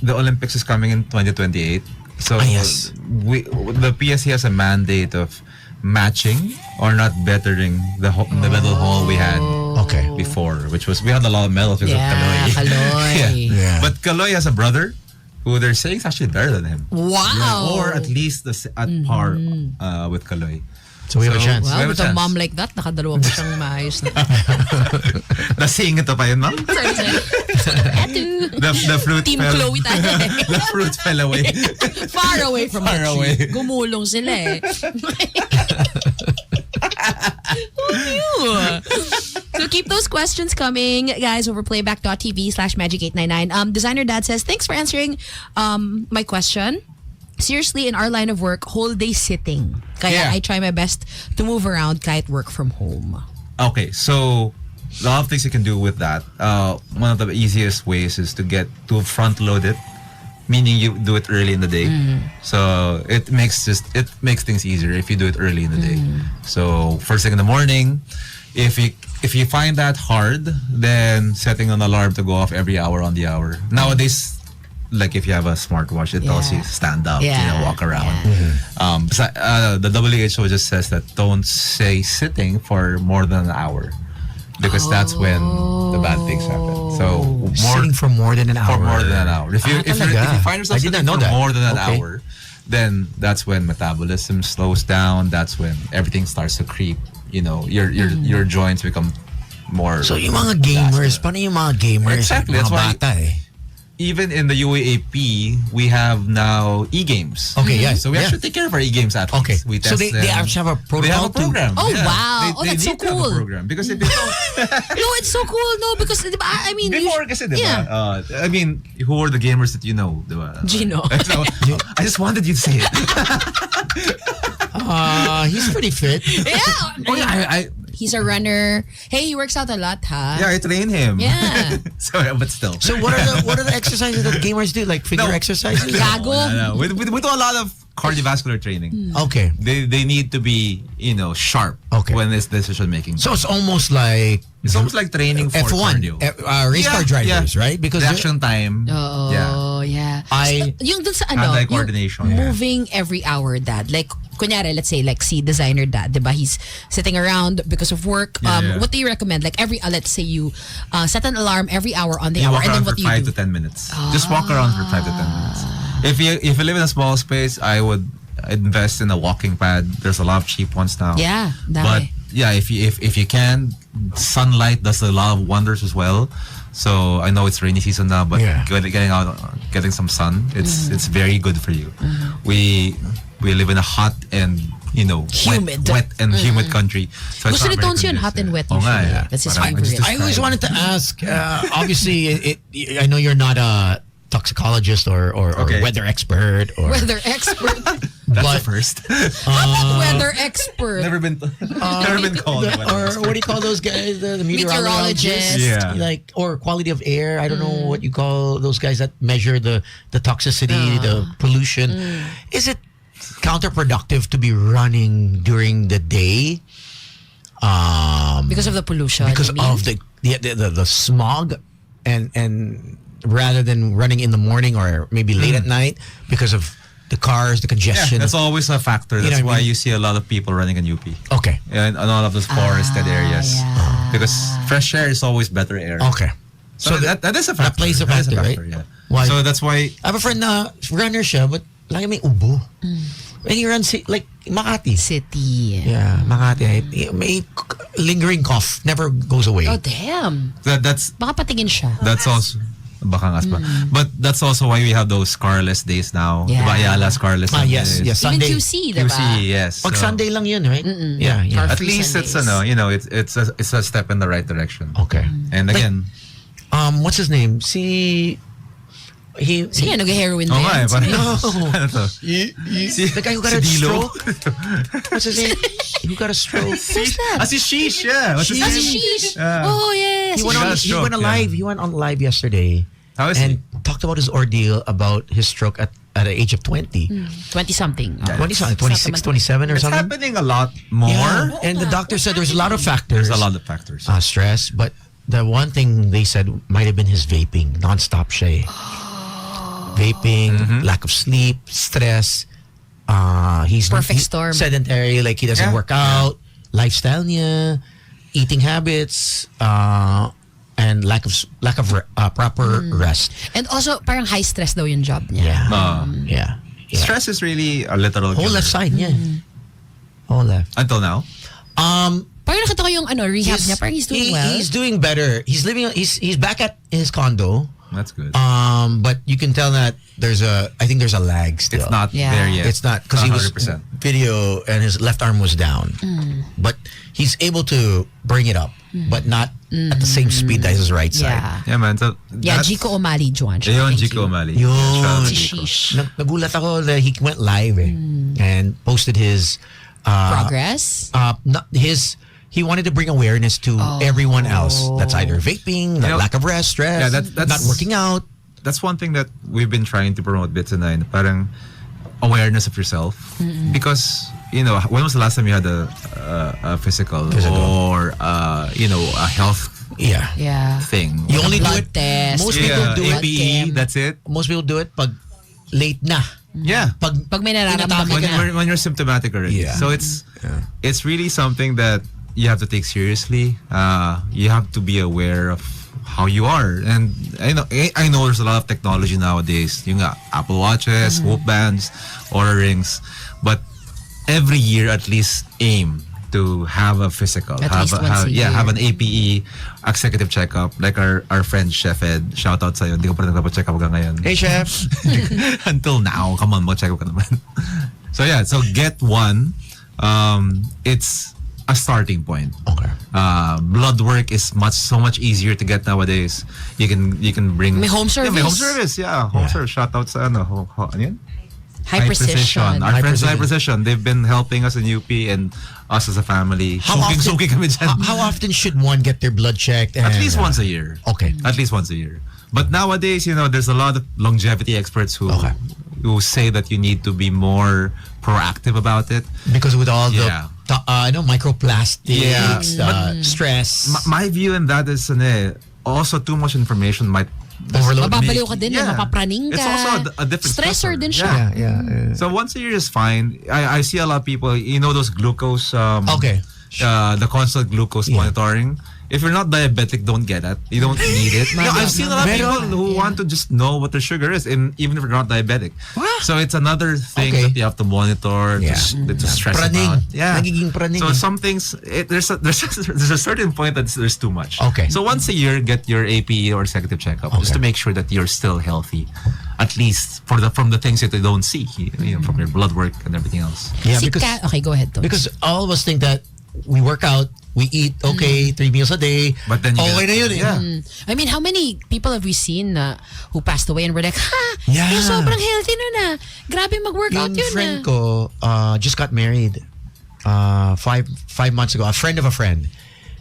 Olympics is coming in 2028. So yes. the PSC has a mandate of matching or not bettering the medal haul we had Okay. before, which was we had a lot of medals because Yeah, of Kaloy. Kaloy. Yeah. But Kaloy has a brother who they're saying is actually better than him. Wow. Or at least at par with Kaloy. So we have a chance. Wow, We have with a a chance. mom like that, nakadalawa pa siyang maayos na. Nasing ito pa yun, ma'am? Sorry. The fruit Team fell. Chloe tayo. The fruit fell away. Far away from Far the away. tree. Gumulong sila eh. Who knew? So keep those questions coming, guys, over playback.tv/magic899. Designer Dad says, thanks for answering my question. seriously, in our line of work, whole day sitting. Kaya I try my best to move around kahit work from home. Okay, so a lot of things you can do with that. One of the easiest ways is to front load it, meaning you do it early in the day. So it makes things easier if you do it early in the day. So first thing in the morning, if you find that hard, then setting an alarm to go off every hour on the hour. Nowadays, like if you have a smartwatch, it tells you stand up, walk around. The WHO just says that don't say sitting for more than an hour, because that's when the bad things happen. So Sitting for more than an hour. For more than an hour. If you find yourself sitting for more than an hour, then that's when metabolism slows down. That's when everything starts to creep. You know, your joints become more. So yung mga gamers, paano yung mga gamers? Exactly. That's why even in the UAAP, we have now e-games. Okay, yes. So we actually take care of our e-games athletes. Okay. We test so they actually have a protocol. They have a program. Oh, wow. They That's so need to have cool. a program because if they don't, No, it's so cool. No, because I mean, before kasi, diba? I mean, who were the gamers that you know, diba? Gino. So, I just wanted you to say it. He's pretty fit. Yeah. Oh yeah, He's a runner. Hey, he works out a lot, huh? I train him. Yeah. But still. So what are the exercises that gamers do? Like figure exercises? Gago. No. We do a lot of cardiovascular training. Okay. They need to be, sharp when it's decision making. So it's almost like training for F1, cardio. race car drivers, right? Because the action time. Oh, yeah. Yung dun sa Hand-eye coordination. Yung moving every hour, Dad. Like, kunyari, let's say, like, see designer Dad, diba? He's sitting around because of work. What do you recommend? Like, let's say you set an alarm every hour on the hour, walk and then around what for do you 5 do? to 10 minutes. Just walk around for 5 to 10 minutes. If you live in a small space, I would invest in a walking pad. There's a lot of cheap ones now. Yeah, but if you can, sunlight does a lot of wonders as well. So I know it's rainy season now, but getting out, getting some sun, it's very good for you. We live in a hot and humid. wet and humid country. So Gusto ni Tones yun, hot and wet usually. That's his favorite. I always wanted to ask, obviously, I know you're not a toxicologist or weather expert. Weather expert. That's the first. I'm not weather expert. Never been called. Or what do you call those guys? The meteorologists? Yeah. Like, or quality of air. I don't know what you call those guys that measure the toxicity, the pollution. Is it counterproductive to be running during the day? Because of the pollution. Because of the smog and rather than running in the morning or maybe late at night because of the cars, the congestion. That's always a factor. That's why you see a lot of people running in UP. Okay. And a lot of those forested areas. Yeah. Because fresh air is always better air. Okay. So that is a factor. That plays a factor, right? Yeah. Why? So that's why... I have a friend na runner siya, but lagi may ubo. And he runs like Makati. City. Yeah, Makati. May lingering cough. Never goes away. Oh, damn. That's Baka patingin siya. That's also... Baka ngas pa. But that's also why we have those scarless days now. Yeah. Diba? Ayala, scarless yes. days. Sunday. Even QC, diba? QC, yes. Pag Sunday lang yun, right? Yeah. At Free least it's Sundays. it's a step in the right direction. Okay. And again, what's his name? He Sige, nag-heroin oh din. my, parang, No. ano to? the guy who got a Dilo? stroke. What's his name? Who got a stroke? Who's that? Si Sheesh, yeah. What's his Ah, name? si Sheesh. Yeah. Oh, yes. He went got a on stroke, live. He went on live yesterday. How is and he? talked about his ordeal about his stroke at the age of 20. 20-something. 20 26, 27 or It's something. happening a lot more. Yeah. And the doctor said there's a lot of factors. There's a lot of factors. Stress, but the one thing they said might have been his vaping, non-stop siya. Vaping, lack of sleep, stress. He's Perfect storm. sedentary, like he doesn't work out, lifestyle niya, eating habits, and lack of proper rest. And also, parang high stress daw yung job niya. Yeah. Stress is really a literal Whole killer. left side niya. Whole left. Until now. Parang nakita ko yung rehab niya. Parang he's doing well. He's doing better. He's back at his condo. That's good. But you can tell that I think there's a lag still. It's not there yet. It's not because he was 100%. video and his left arm was down. But he's able to bring it up, but not at the same speed as his right side. Yeah, man. So Yeah, Jico O'Malley, Juan. Yun, Jico O'Malley. Yun. Shout out to Si Jico. Sheesh. Nagulat ako that he went live and posted his Progress? he wanted to bring awareness to everyone else that's either vaping, know, lack of rest, stress, yeah, that's not working out. That's one thing that we've been trying to promote Bits and Nine. Parang awareness of yourself. Because, you know, when was the last time you had a physical or, you know, a health Yeah. thing? You only do blood it. test. Most people Yeah, do it. APE, that's it. Most people do it pag late na. Yeah. Pag may nararamdaman Tinatake ka ka na. When you're symptomatic already. Yeah. So it's really something that you have to take seriously. You have to be aware of how you are. And I know there's a lot of technology nowadays. Yung Apple Watches, Whoop bands, Oura rings. But every year at least aim to have a physical. At least once a year. Have an APE, executive checkup. Like our friend Chef Ed. Shout out sa'yo. Hindi ko pa rin nagpapacheck up hanggang ngayon. Hey, chef. Until now, come on, check up ka naman. So yeah, so get one. It's a starting point. Okay. Blood work is so much easier to get nowadays. You can bring May home service. Yeah, may home service. Yeah, home service. Shout out sa ano, ano yan? High precision. Our friends Precision. High Precision. They've been helping us in UP and us as a family. Suki kami dyan. How often should one get their blood checked? At least once a year. Okay. At least once a year. But nowadays, you know, there's a lot of longevity experts who say that you need to be more proactive about it. Because with all the Yeah. microplastics, stress. My view in that is also too much information might Overload. Mababaliw ka din, Yeah. mapapraning ka. It's also a different stressor stressor. din siya. Yeah. So once a year is fine. I see a lot of people, you know, those glucose the constant glucose monitoring. If you're not diabetic, don't get it. You don't need it. I've seen a lot of people who want to just know what their sugar is, even if you're not diabetic. So it's another thing that you have to monitor, to stress Praning. about. Yeah. Nagiging praning. So some things, there's a certain point that there's too much. Okay. So once a year, get your APE or executive checkup just to make sure that you're still healthy, at least from the things that you don't see, you know, from your blood work and everything else. Yeah, Okay, go ahead, Tones. because all of us think that we work out, we eat 3 meals a day. But then you okay na yun. yeah. I mean, how many people have we seen who passed away and we're like, Yeah. sobrang healthy nun grabe mag-workout Yung yun friend ko just got married 5 months ago. A friend of a friend.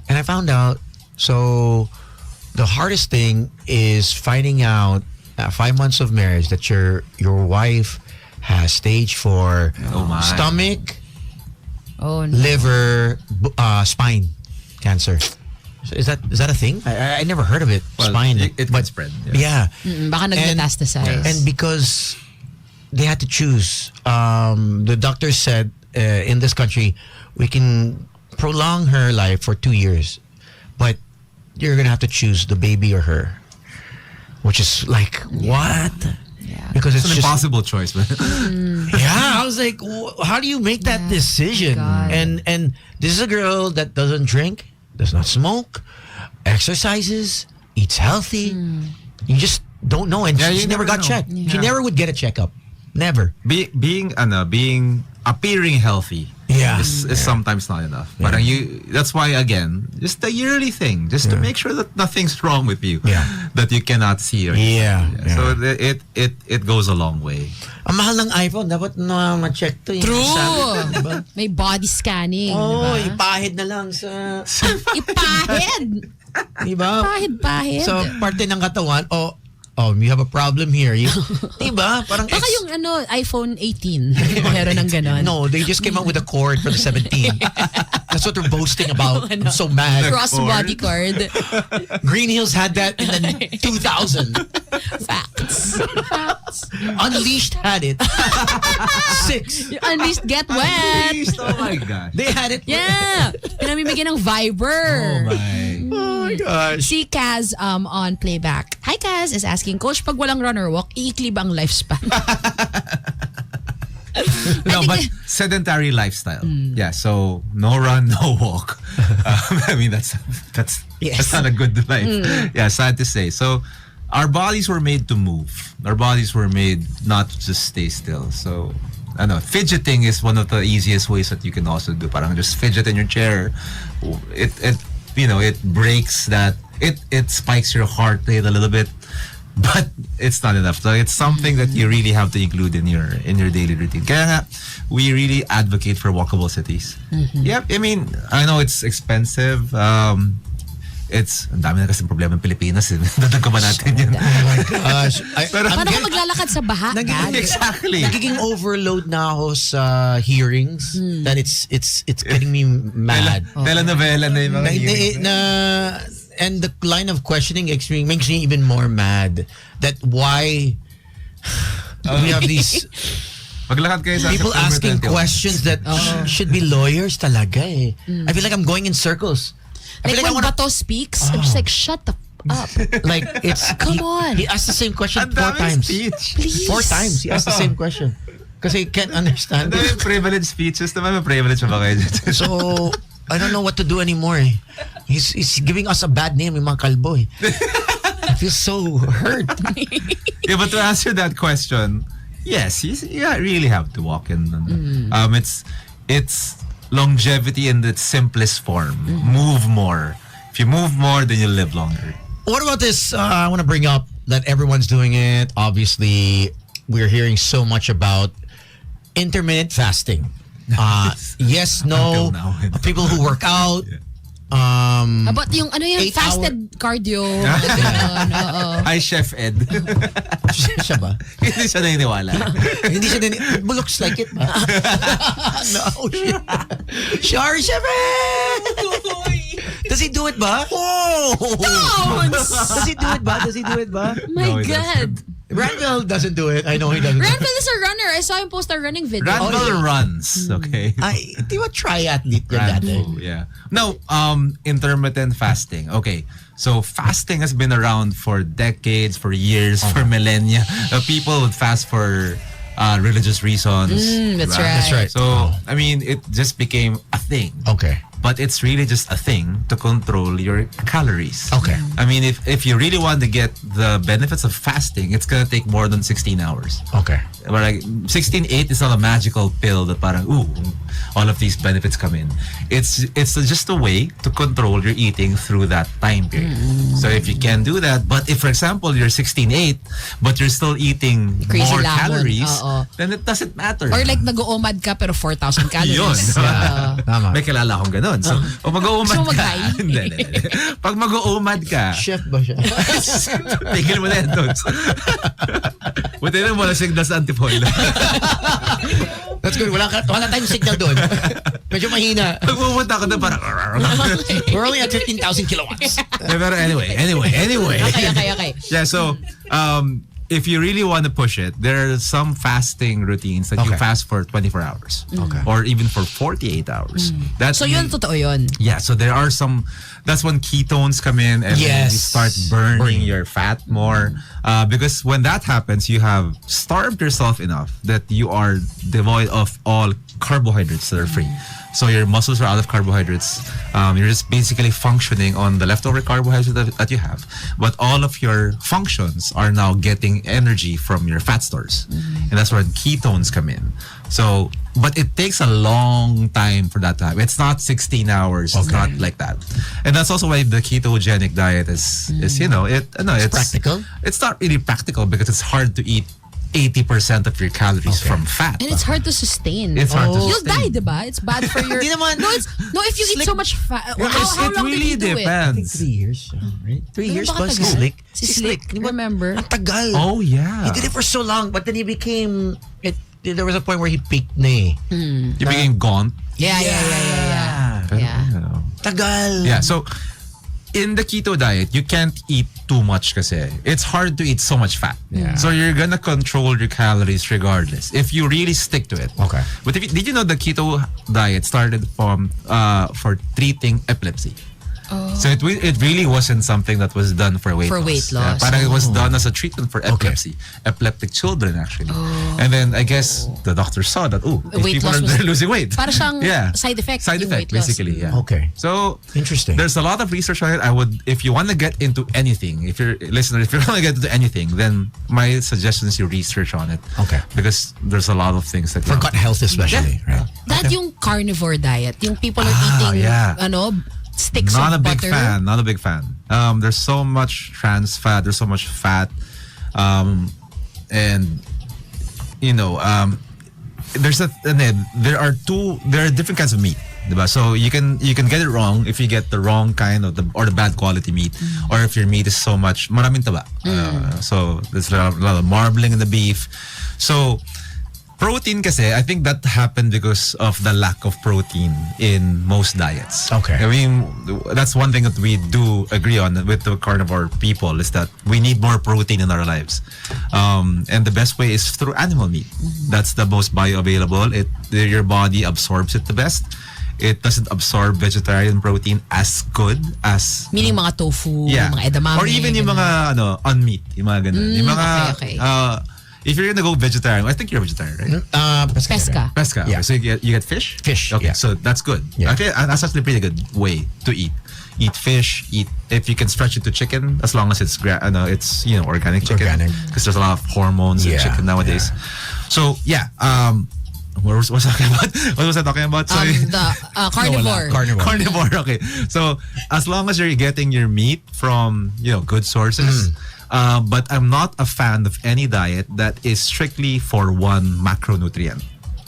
And I found out, so the hardest thing is finding out 5 months of marriage that your wife has stage 4 Oh my. stomach, Oh, no. liver, spine cancer. So is that a thing? I never heard of it. Well, Spine. it can spread. Yeah. Baka nag-metastasize. And because they had to choose, the doctors said in this country, we can prolong her life for 2 years, but you're going to have to choose the baby or her. Which is like, what? Yeah. Because It's it's an just... impossible choice, man. Yeah, I was like, how do you make that decision? God. And this is a girl that doesn't drink, does not smoke, exercises, eats healthy. You just don't know, and she you never never got know. checked. Yeah. She never would get a checkup. Never. Being appearing healthy is sometimes not enough. But that's why, again, just the yearly thing, just to make sure that nothing's wrong with you, that you cannot see. So it goes a long way. Ang mahal ng iPhone, dapat na ma-check to. True. Sabi, diba? May body scanning. Oh, diba? ipahid na lang sa... Ipahid! Diba? Pahid. So, parte ng katawan, you have a problem here. Diba? Parang Baka yung iPhone 18. Meron ng ganon. No, they just came out with a cord for the 17. That's what they're boasting about. I'm so mad. Crossbody cord. Green Hills had that in the 2000. Facts. Unleashed had it. 6. At least get wet. Oh my God. They had it. Yeah. Pinamimigay ng Viber. Oh my gosh. Si Kaz on playback. Hi Kaz is asking, Coach, pag walang run or walk, iikli ba ang lifespan? No, but sedentary lifestyle. Yeah, so no run, no walk. I mean, that's not a good life. Yeah, sad to say. So our bodies were made to move. Our bodies were made not to just stay still. So I know fidgeting is one of the easiest ways that you can also do. Parang just fidget in your chair. it breaks that, it spikes your heart rate a little bit, but it's not enough. So it's something that you really have to include in your daily routine. Kaya nga, we really advocate for walkable cities. Yep, I mean, I know it's expensive. Ang dami na kasing problema ng Pilipinas. Dadag ba natin yun? Oh my gosh. Paano ka maglalakad sa baha? Exactly. Nagiging overload na ako sa hearings that it's getting me mad. Telenovela na yung mga hearings. And the line of questioning makes me even more mad that why we have these Maglakad kayo sa people September asking 21. questions that should be lawyers talaga eh. I feel like I'm going in circles. Like when Bato speaks, I'm just like, shut the up. Like it's Come on. He asked the same question Ang 4 daming times. speech. Please. 4 times he asked the same question. Kasi he can't understand Ang it. daming privilege speeches. Naman may privilege ba kayo? So I don't know what to do anymore. Eh. He's giving us a bad name, yung mga kalbo. Eh. I feel so hurt. Yeah, but to answer that question, yes, you really have to walk in. It's longevity in its simplest form. Move more. If you move more, then you'll live longer. What about this? I want to bring up that everyone's doing it. Obviously, we're hearing so much about intermittent fasting. Yes, no. Until now. People who work out. About yung ano yung 8 fasted cardio. Ganun, oo. Hi, Chef Ed. Siya ba? Hindi siya naniniwala. Hindi siya looks like it ba? No, shit. Sorry, Chef Ed! Does he do it ba? Oh! Does he do it ba? My No, he God. Randall doesn't do it. I know he doesn't. Ranville is a runner. I saw him post a running video. Randall runs, okay? Di ba triathlete yan dati? Randall, yeah. No, intermittent fasting. Okay. So fasting has been around for decades, for years, for millennia. People would fast for religious reasons. That's diba? right. That's right. So, I mean, it just became a thing. Okay. But it's really just a thing to control your calories. Okay. I mean, if you really want to get the benefits of fasting, it's gonna take more than 16 hours. Okay. But like 16-8 is not a magical pill that parang, all of these benefits come in. It's just a way to control your eating through that time period. So if you can do that, but if for example you're 16-8 but you're still eating Crazy more lamon. calories, Oo. then it doesn't matter. Or like nag-uumad ka pero 4,000 calories. Yun. Tama. May kilala akong ganun. So, o mag-uumad Gusto mo ka. mag-high? Hindi. Pag mag-uumad ka, Chef ba siya? tigil mo na yan doon. Buti na mo na signal sa antifoil. That's good. Wala tayong signal doon. Medyo mahina. Pag pumunta ko doon, parang... We're only at 15,000 kilowatts. Pero anyway. Okay. Yeah, so if you really want to push it, there are some fasting routines that you Okay. fast for 24 hours. Okay. Or even for 48 hours. That's So yun, totoo yun. Yeah, so there are some. That's when ketones come in and then you Yes. start burning your fat more. Because when that happens, you have starved yourself enough that you are devoid of all carbohydrates that are free. So your muscles are out of carbohydrates. You're just basically functioning on the leftover carbohydrates that you have. But all of your functions are now getting energy from your fat stores. And that's where ketones come in. So, but it takes a long time for that time. It's not 16 hours. It's not like that. And that's also why the ketogenic diet is it's practical? It's not really practical because it's hard to eat 80% of your calories from fat. And it's hard to sustain. It's hard to You'll die, sustain. diba? It's bad for your... Hindi naman. No, if you eat so much fat... Yeah, How it long really did you do it? I think depends. 3 years. Right? 3 Ganun years ba ba si katagal? Slick? Si Slick, remember? Ang tagal. Oh yeah. He did it for so long, but then he became... There was a point where he peaked na eh. You became gaunt. Yeah. Tagal. Yeah, so in the keto diet, you can't eat too much kasi. It's hard to eat so much fat. Yeah. So you're gonna control your calories regardless if you really stick to it. Okay. But did you know the keto diet started from for treating epilepsy? So it really wasn't something that was done for weight loss. Yeah, loss. parang it was done as a treatment for epilepsy. Epileptic children actually. And then I guess the doctor saw that these Weight people loss are was- they're losing weight. Para siyang side effect Side yung effect weight loss. basically, yeah. Okay. So Interesting. there's a lot of research on it. If you want to get into anything, if you're listener, if you want to get into anything, then my suggestion is you research on it. Okay. Because there's a lot of things that For gut health especially, right? That yung carnivore diet, yung people are eating, sticks Not of a big butter. fan. Not a big fan. There's so much trans fat. There's so much fat, and there are different kinds of meat. Diba? So you can get it wrong if you get the wrong kind of the bad quality meat, or if your meat is so much maraming taba. So there's a lot of marbling in the beef. So protein kasi, I think that happened because of the lack of protein in most diets. Okay. I mean, that's one thing that we do agree on with the carnivore people is that we need more protein in our lives. And the best way is through animal meat. That's the most bioavailable. Your body absorbs it the best. It doesn't absorb vegetarian protein as good as... Meaning mga tofu, mga edamame. Or even yung mga unmeat, yung mga ganun. Yung mga... Okay. If you're gonna go vegetarian, I think you're a vegetarian, right? Pesca. Pesca. Yeah. Okay, so you get fish? Fish, Okay, yeah. so that's good. Yeah. Okay, and that's actually a pretty good way to eat. Eat fish, if you can stretch it to chicken, as long as it's organic chicken. Organic. Because there's a lot of hormones in chicken nowadays. Yeah. So, yeah. What was I talking about? What was I talking about? Sorry. The carnivore. Carnivore, okay. So, as long as you're getting your meat from, good sources, but I'm not a fan of any diet that is strictly for one macronutrient.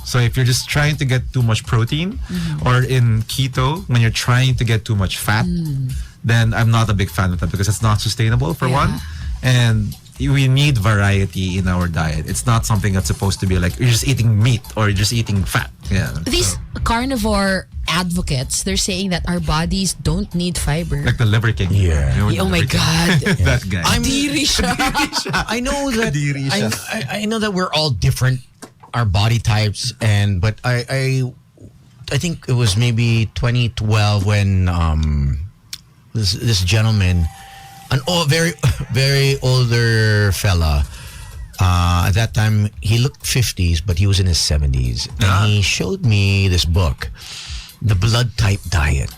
So if you're just trying to get too much protein, or in keto, when you're trying to get too much fat, then I'm not a big fan of that because it's not sustainable for one. And we need variety in our diet. It's not something that's supposed to be like you're just eating meat or you're just eating fat. Yeah. These carnivore advocates, they're saying that our bodies don't need fiber. Like the Liver King. Yeah. You know, Oh my Liver King. God. That guy. Kadiri siya. I know that Kadiri siya. I know that we're all different, our body types, but I think it was maybe 2012 when this gentleman, very very older fella, at that time he looked 50s but he was in his 70s, and he showed me this book, The Blood Type Diet.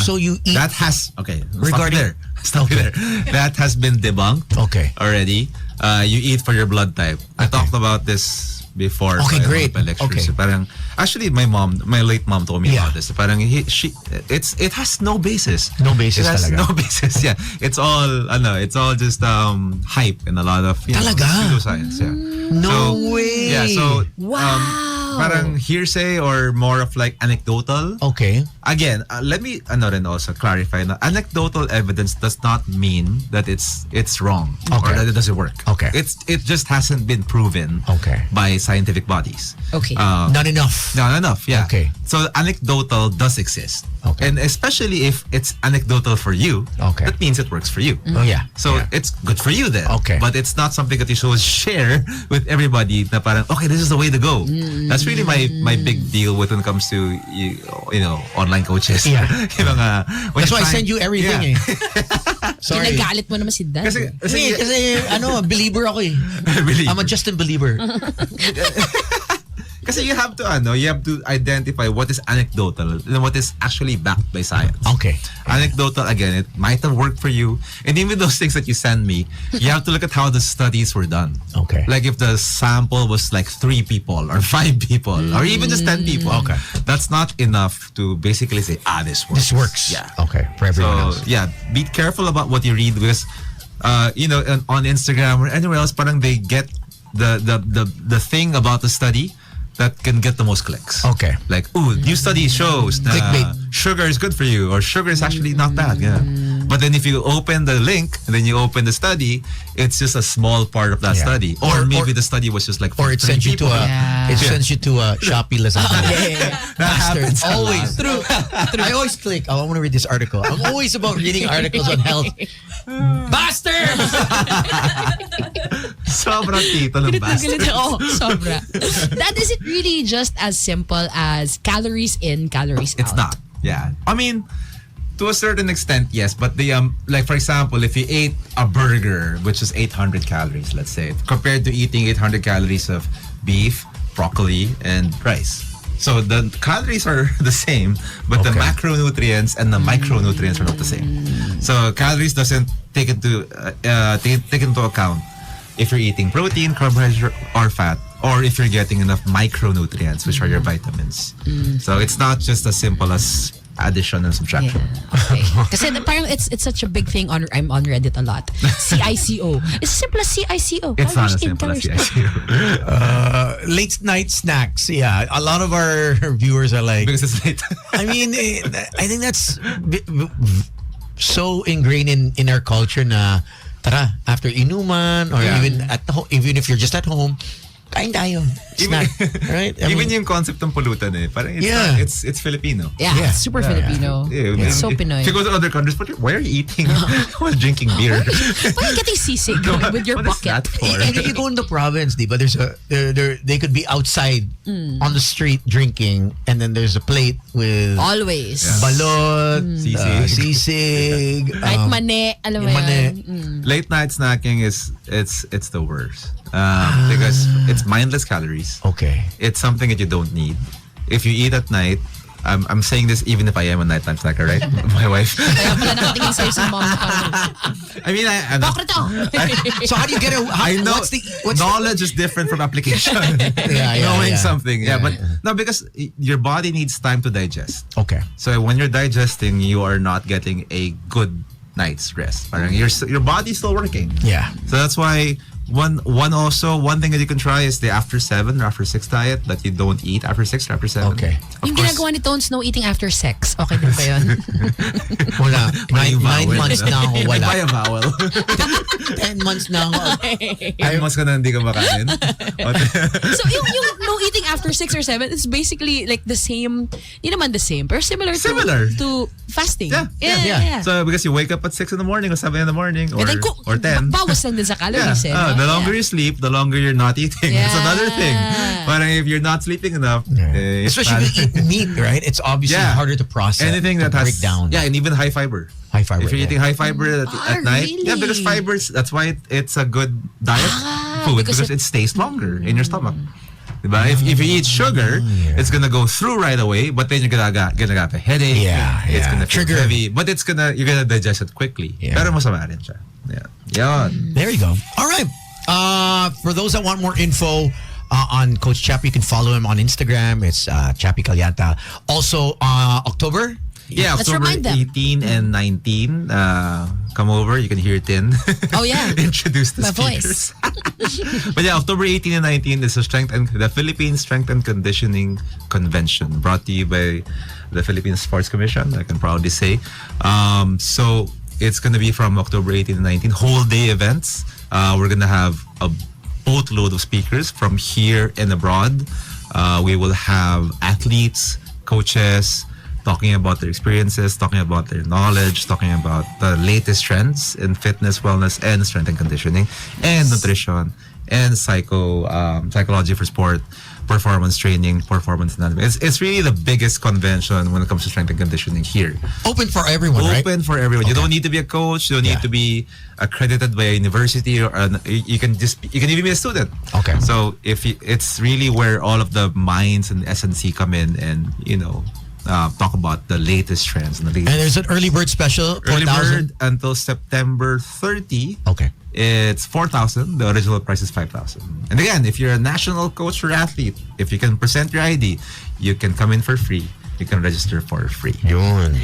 So you eat that has regarding stop there. That has been debunked already. You eat for your blood type. I talked about this before. Okay, great. Lectures. Okay. Parang, actually, my late mom told me about this. Parang it has no basis. No basis it has talaga. No basis. Yeah, it's all just hype and a lot of Talaga? pseudoscience. Yeah. No way. Yeah. So Wow. parang hearsay or more of like anecdotal. Okay. Again, let me rin also clarify na anecdotal evidence does not mean that it's wrong or that it doesn't work. Okay. It just hasn't been proven by scientific bodies. Okay. Not enough. Not enough, yeah. Okay. So anecdotal does exist. Okay. And especially if it's anecdotal for you, that means it works for you. Oh yeah. So it's good for you then. Okay. But it's not something that you should share with everybody na parang, okay, this is the way to go. That's really my big deal when it comes to online coaches. Yeah. That's why I send you everything. Sorry. Ginagalit mo naman si Dad. Kasi believer ako eh. Believer. I'm a Justin believer. Kasi you have to identify what is anecdotal and what is actually backed by science. Okay. Anecdotal, again, it might have worked for you. And even those things that you send me, you have to look at how the studies were done. Okay. Like if the sample was like 3 people or 5 people or even just 10 people. Okay. That's not enough to basically say, this works. This works. Yeah. Okay. For everyone else. Yeah, be careful about what you read because, on Instagram or anywhere else, parang they get the thing about the study that can get the most clicks. Okay. Like, new study shows that sugar is good for you or sugar is actually not bad. Yeah. But then if you open the link and then you open the study, it's just a small part of that study. Or maybe the study was just like Or it sends you to people. it sends you to a Shopee Lazada. That happens a lot. Always. True. I always click. I want to read this article. I'm always about reading articles on health. Bastard! Sobrang tito ng bastard. Oh, sobra. That is it really just as simple as calories in, calories out? It's not. Yeah. I mean, to a certain extent, yes. But the like for example, if you ate a burger, which is 800 calories, let's say, compared to eating 800 calories of beef, broccoli, and rice. So the calories are the same, but the macronutrients and the micronutrients are not the same. So calories doesn't take into account if you're eating protein, carbohydrate, or fat, or if you're getting enough micronutrients, which are your vitamins. So it's not just as simple as addition and subtraction. Okay. Kasi parang it's such a big thing I'm on Reddit a lot. CICO. It's simple as CICO. It's not as simple as CICO. Late night snacks. Yeah, a lot of our viewers are like, Because it's late. I mean, I think that's so ingrained in our culture na tara, after inuman or even if you're just at home, kain tayo. Snack, right? Even yung concept ng pulutan parang it's Filipino. Yeah, it's super Filipino. It's so Pinoy. If you go to other countries, why are you eating while drinking beer? Why are you getting seasick with your what is bucket? that for? And if you go in the province, diba, they could be outside on the street drinking, and then there's a plate with Always. balot, sisig, Kahit mane, alam mo yan. Late night snacking it's the worst. Because it's mindless calories. Okay. It's something that you don't need. If you eat at night, I'm saying this even if I am a nighttime snacker, right? My wife. Kaya pala nakatingin sa'yo si mom. I mean, I'm Pokrito! So how do you get it? I know What's knowledge is different from application. Yeah, Knowing yeah. something. Yeah, But yeah. no, because your body needs time to digest. Okay. So when you're digesting, you are not getting a good night's rest. Parang your body's still working. Yeah. So that's why one thing that you can try is the after 7 or after 6 diet, that you don't eat after 6 or after 7. Okay. Yung ginagawa ni Tones, no eating after sex. Okay din ba yun? Wala. May 9 vowel, months no? na ako wala. May vowel. 10 months na ako. 8 months ka na hindi ka makain. So yung no eating after 6 or 7, it's basically like the same, hindi naman the same, pero similar. To fasting. Yeah. So because you wake up at 6 in the morning or 7 in the morning or, And then, or 10. Bawas lang din sa calories. The longer you sleep, the longer you're not eating. That's another thing. But if you're not sleeping enough, Especially if you eat meat, right? It's obviously harder to process. Anything that to has break down. Yeah, and even high fiber. High fiber. If you're eating high fiber at night, really? because fibers, that's why it's a good diet food because it stays longer in your stomach. Diba? If you eat sugar, it's gonna go through right away, but then you're gonna have a headache. It's gonna trigger heavy, but you're gonna digest it quickly. Pero masama rin siya. Yan. There you go. All right. For those that want more info on Coach Chappy, you can follow him on Instagram. It's Chappy Calyanta. Also, October. Yeah, Let's October remind them. 18 and 19. Come over. You can hear Tin. Oh, yeah. Introduce the My speakers. But yeah, October 18 and 19 is the Philippine Strength and Conditioning Convention, brought to you by the Philippine Sports Commission, I can proudly say. So it's going to be from October 18 and 19, whole day events. We're going to have a boatload of speakers from here and abroad. We will have athletes, coaches, talking about their experiences, talking about their knowledge, talking about the latest trends in fitness, wellness, and strength and conditioning, and nutrition, and psychology for sport, performance training, performance anatomy. It's really the biggest convention when it comes to strength and conditioning here. Open for everyone, right? Open for everyone. You don't need to be a coach. You don't need to be accredited by a university, or you can even be a student. Okay. So it's really where all of the minds and SNC come in, and talk about the latest trends and the latest. And there's an early bird special, early 4,000. bird until September 30. Okay. It's 4,000. The original price is 5,000. And again, if you're a national coach or athlete, if you can present your ID, you can come in for free. You can register for free. Yun.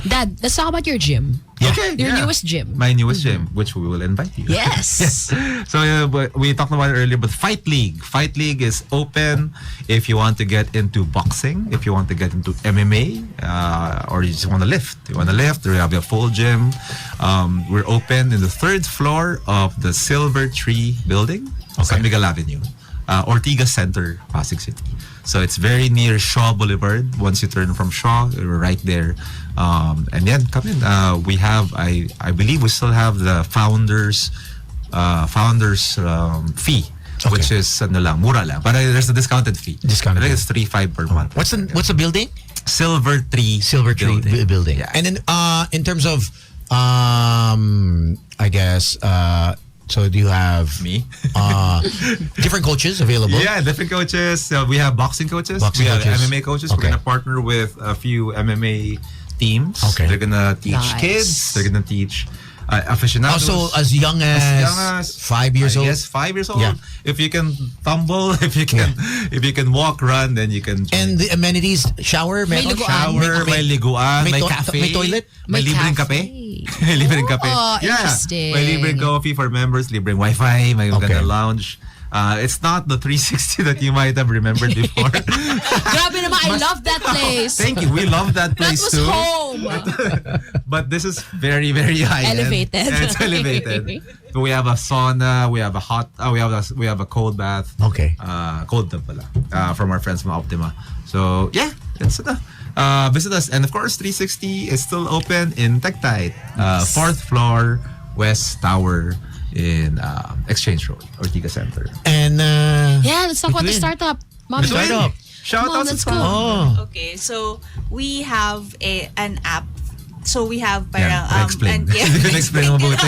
Dad, let's talk about your gym. Yeah. Okay, Your newest gym. My newest gym, which we will invite you. Yes. So but we talked about it earlier, but Fight League is open if you want to get into boxing, if you want to get into MMA, or you just want to lift. You want to lift, or you have a full gym. We're open in the 3rd floor of the Silver Tree building, San Miguel Avenue, Ortigas Center, Pasig City. So it's very near Shaw Boulevard. Once you turn from Shaw, we're right there. And then come in. We have, I believe, we still have the founders fee, which is mura lang. But there's a discounted fee. Discounted I think it's $3,500 per month. What's the building? Silver Tree building. Yeah. And then in terms of I guess so do you have Me? different coaches available? Yeah, different coaches. We have boxing coaches. Boxing we have coaches. MMA coaches. Okay. We're gonna partner with a few MMA teams. Okay. They're gonna teach Nice. kids. They're gonna teach aficionados. Also, as young as 5 years old. Yes, 5 years old. Yeah. If you can tumble, if you can walk, run, then you can join. And the amenities, shower, May meron? liguan. Shower, may liguan, may cafe, may toilet, may libreng kape. May libreng kape. Oh, Yeah. interesting. May libreng coffee for members, libreng wifi, may maganda lounge. It's not the 360 that you might have remembered before. Grabe naman, I love that place. Thank you. We love that That place was too. home. But this is very, very high end. Elevated. And it's elevated. So we have a sauna, we have a hot, we have a cold bath. Okay. Cold tub pala. From our friends from Optima. So yeah, it's visit us. And of course, 360 is still open in Tectite, 4th floor, West Tower in Exchange Road, Ortiga Center. And Yeah, let's talk about the Between. startup. Mom, Startup. Shout Come on, out let's to go. Oh. Okay, so we have an app. So we have Yeah, parang explain. yeah, You can explain mabuti.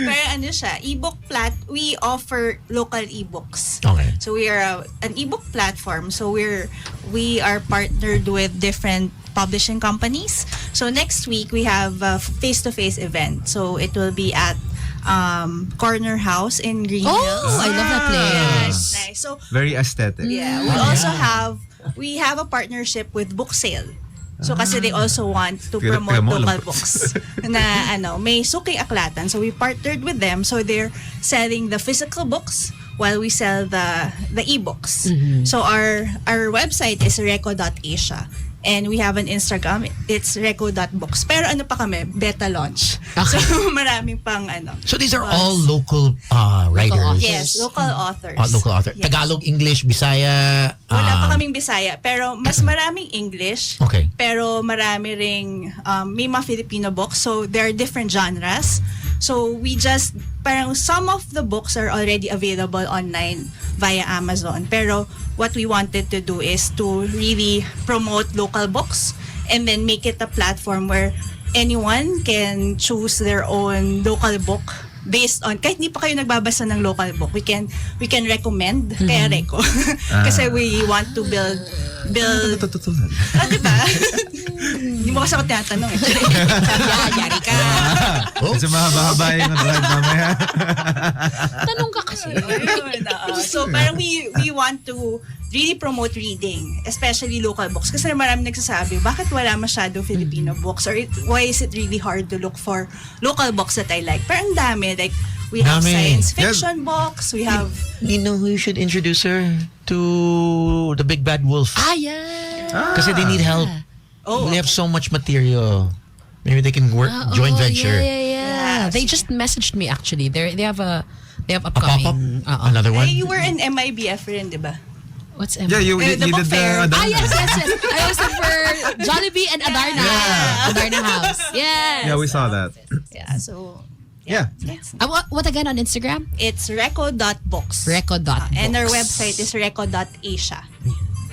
Parang ano siya, ebook we offer local ebooks. Okay. So we are an ebook platform. So we are partnered with different publishing companies. So next week we have a face-to-face event. So it will be at Corner House in Green Oh, Hills. I love that place. Nice. So Very aesthetic. yeah, we also have a partnership with Book Sale. So kasi they also want to promote local books na may suking aklatan. So we partnered with them. So they're selling the physical books while we sell the ebooks. So our website is reco.asia. And we have an Instagram, it's reco.books. Pero ano pa kami, beta launch. Okay. So maraming pang So these are all local writers. authors. Yes, local authors. Local author. Yes. Tagalog, English, Bisaya. Wala pa kaming Bisaya, pero mas maraming English. Okay. Pero marami ring may mga Filipino books. So there are different genres. So we just parang some of the books are already available online via Amazon. Pero what we wanted to do is to really promote local books and then make it a platform where anyone can choose their own local book based on kahit hindi pa kayo nagbabasa ng local book, we can recommend kaya Reco kasi we want to build diba? Hindi mo kasi ako tinatanong yari ka. Kasi mahaba-haba yung drive mamaya. Tanong ka kasi. So parang we want to really promote reading, especially local books. Kasi marami nagsasabi, bakit wala masyado Filipino books? Or why is it really hard to look for local books that I like? Pero ang dami. Like, we have Dami. science fiction books. We have... You know who you should introduce her to the Big Bad Wolf? Yeah. Kasi they need help. Oh, They have so much material. Maybe they can work joint venture. Yeah. They just messaged me actually. They have A upcoming. pop-up? Another one? you were an MIBF rin, di ba? What's Yeah, you the did book fair. the yes. I was for Jollibee and Adarna. Yeah. Adarna House. Yes. Yeah, we saw that. Yeah, so... Yeah. Yes. What again on Instagram? It's reco.books. Reco.books. And our website is reco.asia.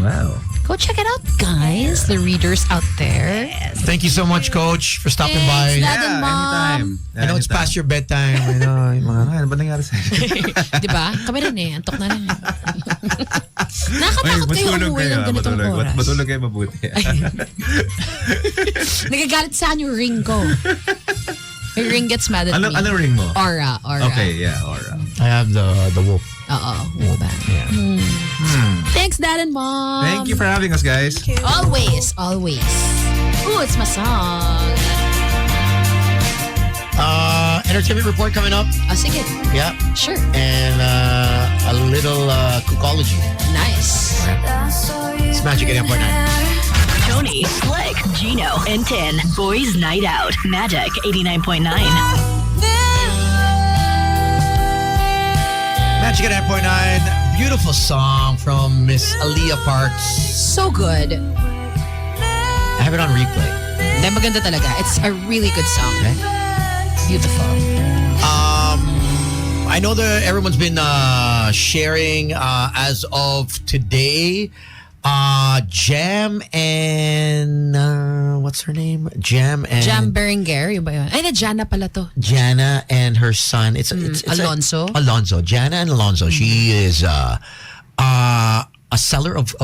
Wow. Go check it out, guys. The readers out there. Thank you so much, Coach, for stopping by. Thanks, Dad and Mom. Anytime. I know it's past your bedtime. I know, yung mga... Ano ba nangyari sa'yo? Di ba? Kami rin eh. Antok na rin. Nakatakot kayo umuwi ng ganitong oras. Matulog kayo mabuti. Nagagalit sa akin yung ring ko. My ring gets mad at me. Anong ring mo? Aura. Okay, yeah, Aura. I have the wolf. Oo. Wolfband. Yeah. Thanks, Dad and Mom. Thank you for having us, guys. Always. Ooh, it's my song. Entertainment report coming up. Sige. Yeah. Sure. And a little cookology. Nice. It's Magic 89.9. Tony, Slick, Gino, and 10. Boys Night Out. Magic 89.9. Magic 89.9. Beautiful song from Miss Aaliyah Parks. So good. I have it on replay. Dahil maganda talaga. It's a really good song. Okay. Beautiful. I know that everyone's been sharing as of today. Jam and what's her name? Jam Berenger, yun ba yun? Ay, na Jana pala to. Jana and her son. It's Alonso. Alonso. Jana and Alonso. She is a seller of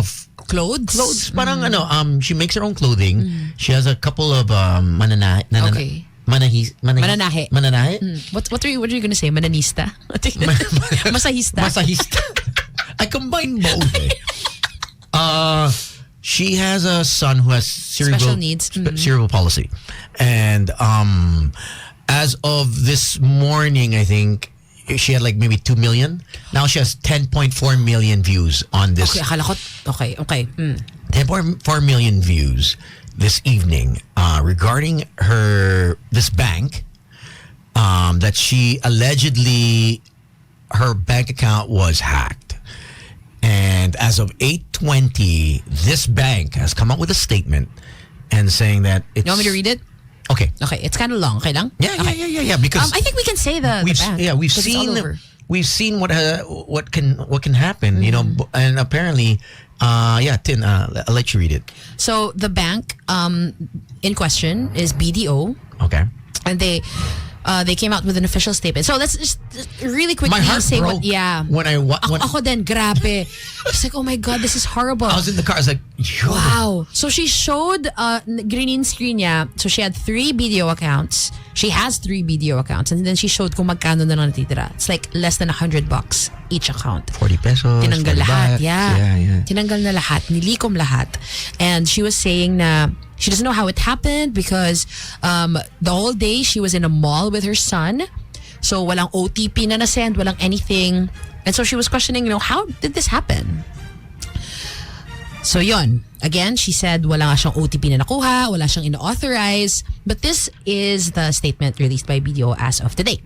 Clothes? Parang she makes her own clothing. She has a couple of nanay. Okay. Mananahe. Mananahe? What are you gonna say? Mananista? Masahista. Masahista. I combine both. She has a son who has Special needs. cerebral palsy. And as of this morning, I think she had like maybe 2 million. Now she has 10.4 million views on this. Okay, akala ko. Okay. 10.4 million views this evening regarding this bank that she allegedly, her bank account was hacked. And as of 8:20, this bank has come up with a statement and saying that it's... You want me to read it? Okay. Okay, it's kind of long. Okay lang? Yeah. Because I think we can say the bank. we've seen what can happen, you know, and apparently, Tin, I'll let you read it. So the bank in question is BDO, Okay. and they came out with an official statement. So let's just really quickly My heart say broke what. Yeah. when Ako din, grabe. It's like, oh my God, this is horrible. I was in the car. I was like, yo. Wow. So she showed green screen niya. So she had 3 video accounts. She has 3 video accounts. And then she showed kung magkano na lang natitira. It's like less than $100 each account. 40 pesos. Tinanggal 40 lahat. baht. Yeah. Tinanggal na lahat. Nilikom lahat. And she was saying na she doesn't know how it happened because the whole day she was in a mall with her son. So walang OTP na nasend, walang anything. And so she was questioning, how did this happen? So yon. Again, she said wala nga siyang OTP na nakuha, wala siyang ina-authorize. But this is the statement released by BDO as of today.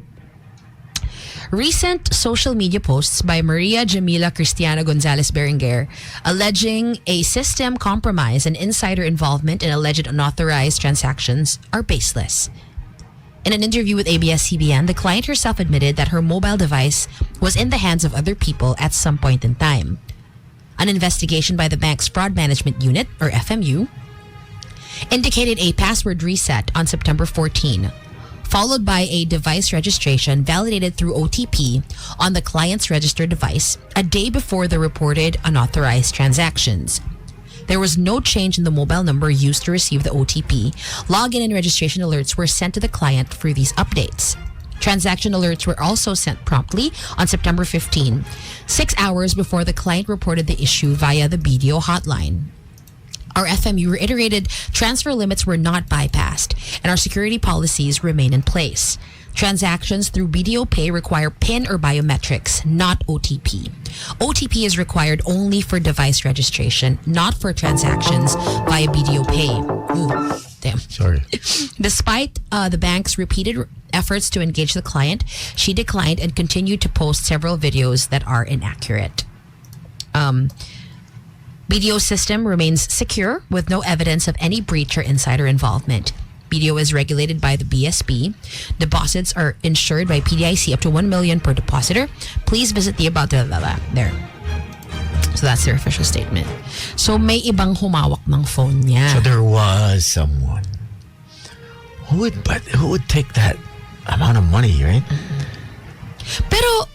Recent social media posts by Maria Jamila Cristiana Gonzalez Berenguer alleging a system compromise and insider involvement in alleged unauthorized transactions are baseless. In an interview with ABS-CBN, the client herself admitted that her mobile device was in the hands of other people at some point in time. An investigation by the bank's Fraud Management Unit, or FMU, indicated a password reset on September 14, followed by a device registration validated through OTP on the client's registered device a day before the reported unauthorized transactions. There was no change in the mobile number used to receive the OTP. Login and registration alerts were sent to the client for these updates. Transaction alerts were also sent promptly on September 15, 6 hours before the client reported the issue via the BDO hotline. Our FMU reiterated transfer limits were not bypassed and our security policies remain in place. Transactions through BDO Pay require PIN or biometrics, not OTP. OTP is required only for device registration, not for transactions via BDO Pay. Ooh, damn. Sorry. Despite the bank's repeated efforts to engage the client, she declined and continued to post several videos that are inaccurate. BDO system remains secure with no evidence of any breach or insider involvement. BDO is regulated by the BSP. Deposits are insured by PDIC up to 1 million per depositor. Please visit the about there. So that's their official statement. So may ibang humawak ng phone niya. So there was someone who would take that amount of money, right? Pero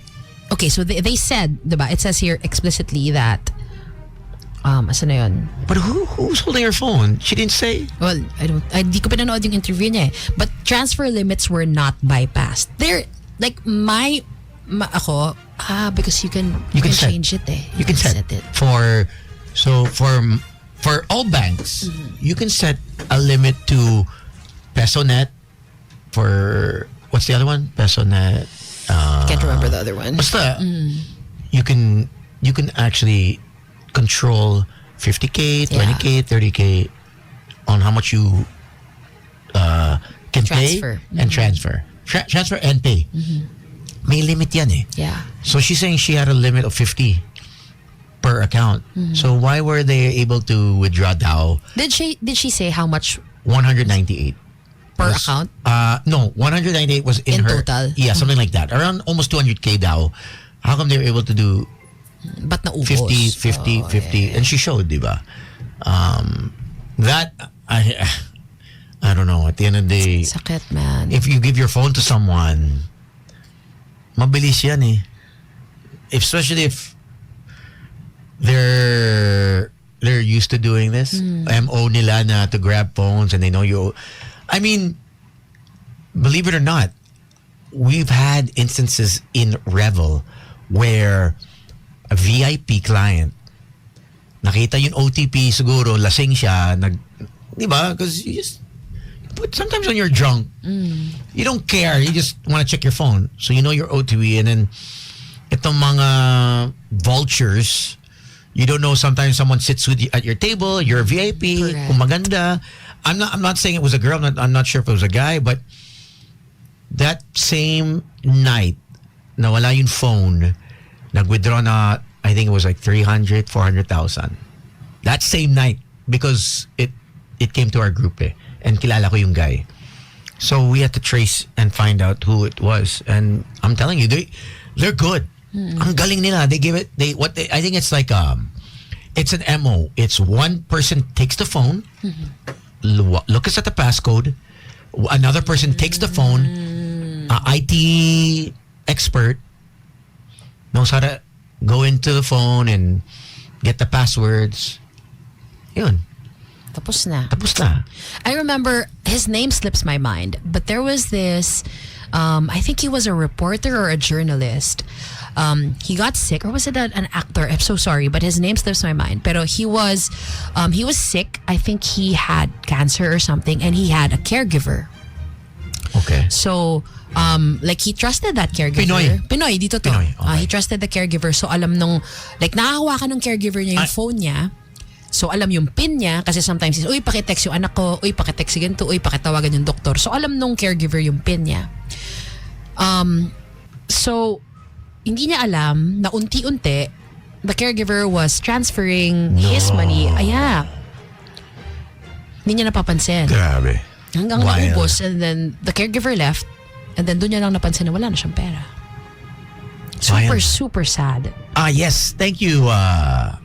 okay, so they said, diba? It says here explicitly that asan na yun? But who's holding her phone? She didn't say. Well, di ko pinanood yung interview niya eh. But transfer limits were not bypassed. They're like ako, because you can set. change it eh. You can set it. For all banks, you can set a limit to PesoNet for what's the other one? PesoNet. Can't remember the other one. Basta, you can actually control 50K, 20K, 30K on how much you can Transfer. pay and transfer. Transfer and pay. May limit yan eh. Yeah. So she's saying she had a limit of 50 per account. So why were they able to withdraw DAO? Did she say how much 198 per was, account? No, 198 was in her total? Yeah, something like that. Around almost 200K DAO. How come they were able to do But naubos. 50, and she showed, diba? That I don't know. At the end of the day, Sakit, man. if you give your phone to someone, mabilis yan eh. Especially if they're used to doing this. MO nila na to grab phones and they know you. I mean, believe it or not, we've had instances in Revel where a VIP client, nakita yung OTP, siguro, lasing siya, di ba? Because but sometimes when you're drunk, you don't care. You just want to check your phone. So you know your OTP, and then itong mga vultures, you don't know, sometimes someone sits with you at your table, you're a VIP, Correct. kung maganda. I'm not saying it was a girl, I'm not sure if it was a guy, but that same night, nawala yung phone, nag-withdraw na, I think it was like 300, 400,000. That same night, because it came to our group and kilala ko yung guy. So we had to trace and find out who it was. And I'm telling you, they're good. Ang galing nila. They give it, I think it's like, it's an MO. It's one person takes the phone, looks at the passcode, another person takes the phone, IT expert knows how to go into the phone and get the passwords. Yun. Tapos na. Tapos na. I remember, his name slips my mind, but there was this, I think he was a reporter or a journalist. He got sick, or was it an actor? I'm so sorry, but his name slips my mind. Pero he was sick. I think he had cancer or something, and he had a caregiver. Okay. So, like, he trusted that caregiver. Pinoy, dito to. Pinoy, okay. He trusted the caregiver. So, alam nung, like, nakahawakan ng caregiver niya yung phone niya. So, alam yung PIN niya. Kasi sometimes, uy, pakitext yung anak ko. Uy, pakitext si ganito. Uy, pakitawagan yung doktor. So, alam nung caregiver yung PIN niya. So, hindi niya alam na unti-unti, the caregiver was transferring his money. Hindi niya napapansin. Grabe. Hanggang Wild. naubos, and then the caregiver left, and then doon niya lang napansin na wala na siyang pera. Super, Wild. super sad. Yes. Thank you,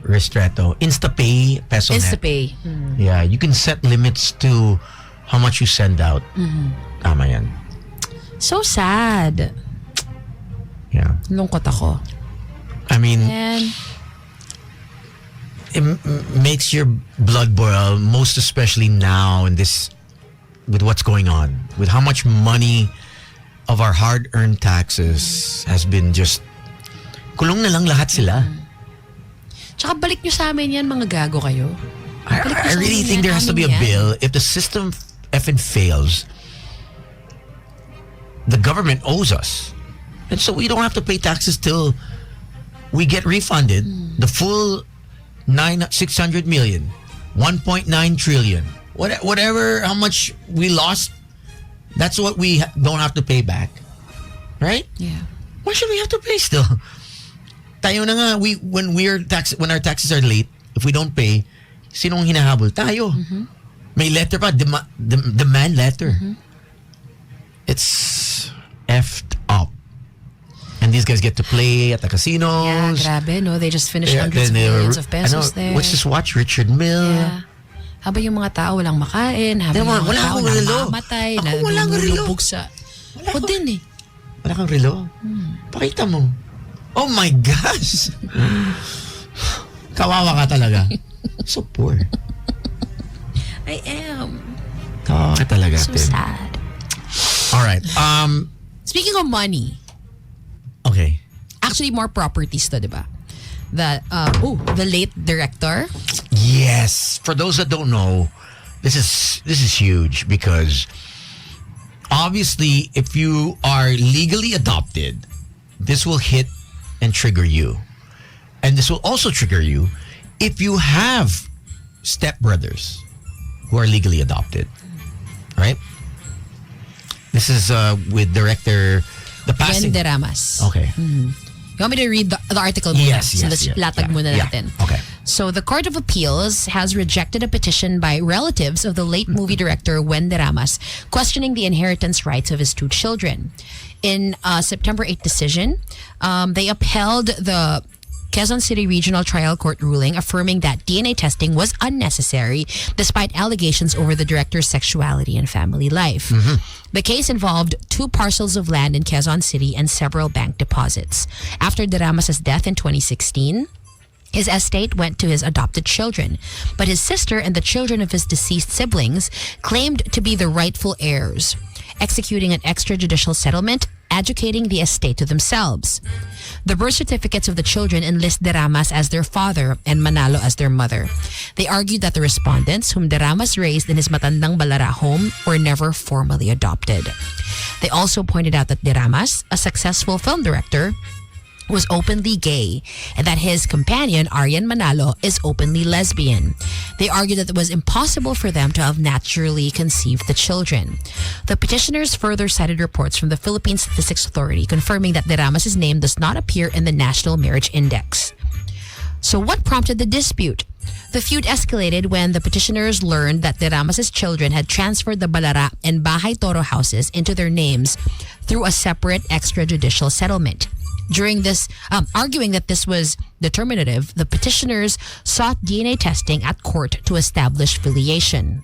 Restreto. InstaPay, PesoNet. InstaPay. Yeah, you can set limits to how much you send out. Tama yan. So sad. Yeah. Lungkot ako. I mean, And it makes your blood boil, most especially now in this, with what's going on, with how much money of our hard-earned taxes has been just kulong na lang lahat sila. tsaka balik nyo sa amin yan, mga gago kayo. I really think there has to be a bill. If the system effing fails, the government owes us. And so we don't have to pay taxes till we get refunded the full 600 million, 1.9 trillion, whatever, how much we lost, that's what we don't have to pay back. Right? Yeah. Why should we have to pay still? Tayo na nga, when our taxes are late, if we don't pay, sinong hinahabol? Tayo. May letter pa, demand letter. It's effed up. And these guys get to play at the casinos. Yeah, grabe, no? They just finished hundreds of millions of pesos there. Let's just watch Richard Mill. Yeah. Habang yung mga tao walang makain, habang yung mga tao namamatay, Ako walang relo. nalulubog sa... Ako din eh. Wala kang relo? Pakita mo. Oh my gosh! Kawawa ka talaga. So poor. I am. Kawawa ka talaga. So Tim. sad. All right. Speaking of money, Okay. actually more properties to, diba? The late director. Yes. For those that don't know, this is huge because obviously if you are legally adopted, this will hit and trigger you. And this will also trigger you if you have stepbrothers who are legally adopted. Right? This is with director the passing. Venderamas. Okay. You want me to read the article muna? Yes, So yes, let's yes, latag yeah, muna yeah. natin. Okay. So the Court of Appeals has rejected a petition by relatives of the late movie director Venderamas questioning the inheritance rights of his two children. In a September 8 decision, they upheld the Quezon City Regional Trial Court ruling affirming that DNA testing was unnecessary despite allegations over the director's sexuality and family life. The case involved 2 parcels of land in Quezon City and several bank deposits. After Deramas' death in 2016, his estate went to his adopted children, but his sister and the children of his deceased siblings claimed to be the rightful heirs. executing an extrajudicial settlement, adjudicating the estate to themselves. The birth certificates of the children enlist De Ramas as their father and Manalo as their mother. They argued that the respondents, whom De Ramas raised in his Matandang Balara home, were never formally adopted. They also pointed out that De Ramas, a successful film director, was openly gay and that his companion, Arian Manalo, is openly lesbian. They argued that it was impossible for them to have naturally conceived the children. The petitioners further cited reports from the Philippine Statistics Authority confirming that De Ramas' name does not appear in the National Marriage Index. So what prompted the dispute? The feud escalated when the petitioners learned that De Ramas' children had transferred the Balara and Bahay Toro houses into their names through a separate extrajudicial settlement. During this, arguing that this was determinative, the petitioners sought DNA testing at court to establish filiation.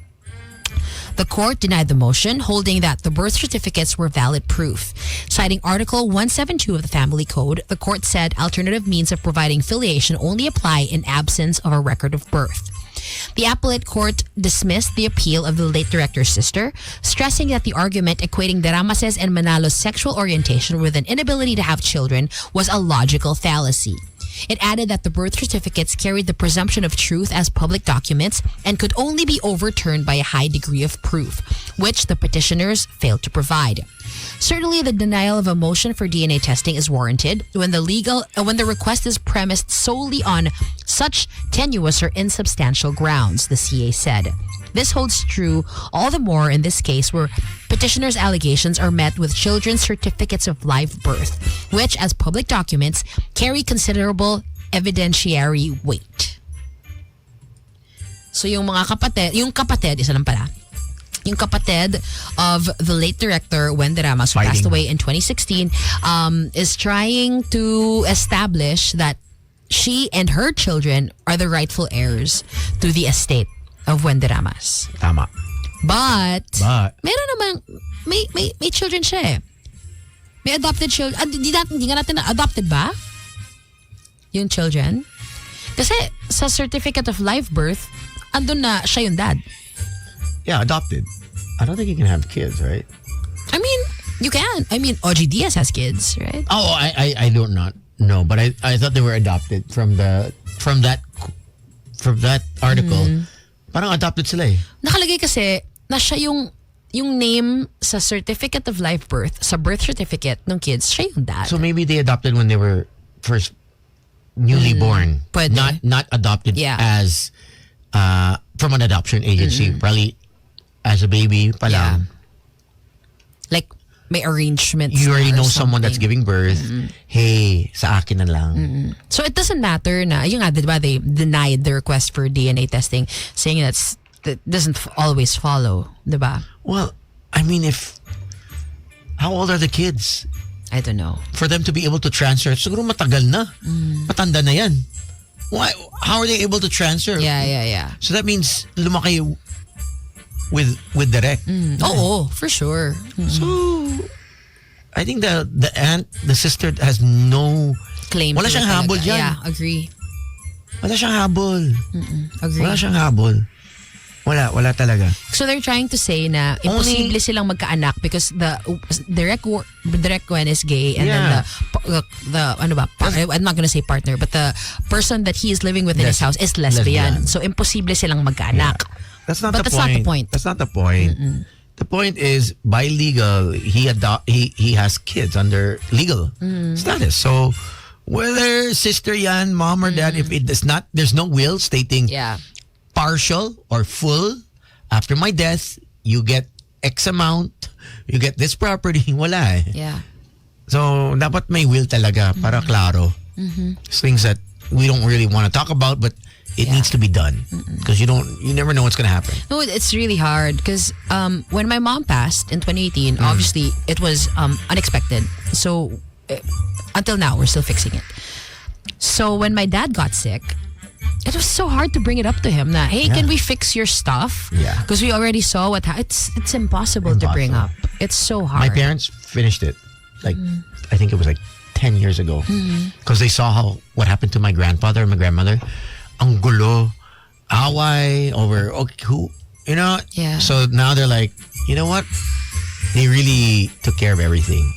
The court denied the motion, holding that the birth certificates were valid proof. Citing Article 172 of the Family Code, the court said alternative means of providing filiation only apply in absence of a record of birth. The appellate court dismissed the appeal of the late director's sister, stressing that the argument equating De Ramas' and Manalo's sexual orientation with an inability to have children was a logical fallacy. It added that the birth certificates carried the presumption of truth as public documents and could only be overturned by a high degree of proof, which the petitioners failed to provide. Certainly, the denial of a motion for DNA testing is warranted when the request is premised solely on such tenuous or insubstantial grounds, the CA said. This holds true all the more in this case where petitioners' allegations are met with children's certificates of live birth, which, as public documents, carry considerable evidentiary weight. So yung kapatid, isa lang pala. Yung kapatid of the late director, Wen De Ramas, who passed away in 2016, is trying to establish that she and her children are the rightful heirs to the estate of Wen De Ramas. Tama. But meron namang, may children siya eh. May adopted children. Hindi nga natin adopted ba? Yung children? Kasi sa certificate of live birth, andun na siya yung dad. Yeah, adopted. I don't think you can have kids, right? I mean, you can. I mean, OG Diaz has kids, right? Oh, I do not know, but I thought they were adopted from that article. Parang adopted sila eh. Nakalagay kasi na siya yung name sa certificate of live birth, sa birth certificate ng kids, siya yung dad. So maybe they adopted when they were first newly born. Pwede. Not adopted as from an adoption agency. Probably as a baby pa lang. Like may arrangements. You already know something. someone that's giving birth. Hey, sa akin na lang. So it doesn't matter na, yung nga, diba, they denied the request for DNA testing, saying that doesn't always follow, diba? Well, I mean, how old are the kids? I don't know. For them to be able to transfer, siguro matagal na. Matanda na yan. Why? How are they able to transfer? Yeah. So that means lumaki with direct. Oo, for sure. So I think the aunt, the sister has no Claim. Wala siyang habol dyan. Yeah, agree. Wala siyang habol. Agree. Wala siyang habol. Wala talaga. So they're trying to say na imposible silang magkaanak because the direct one is gay and then the ano ba, I'm not gonna say partner, but the person that he is living with in his house is lesbian. So imposible silang magkaanak. Yeah. That's not the point. That's not the point. The point is, by legal, he has kids under legal status. So whether sister yan, mom or dad, if it is not, there's no will stating partial or full. After my death, you get X amount, you get this property. Wala eh. Yeah. So dapat may will talaga para klaro. It's things that we don't really want to talk about, but it needs to be done because you never know what's gonna happen. No, it's really hard because when my mom passed in 2018, obviously it was unexpected. So until now, we're still fixing it. So when my dad got sick, it was so hard to bring it up to him. Na, hey, can we fix your stuff? Yeah. Because we already saw it's impossible to bring up. It's so hard. My parents finished it like I think it was like 10 years ago because they saw what happened to my grandfather and my grandmother. Ang gulo, away over who, Yeah. So now they're like, you know what? they really took care of everything.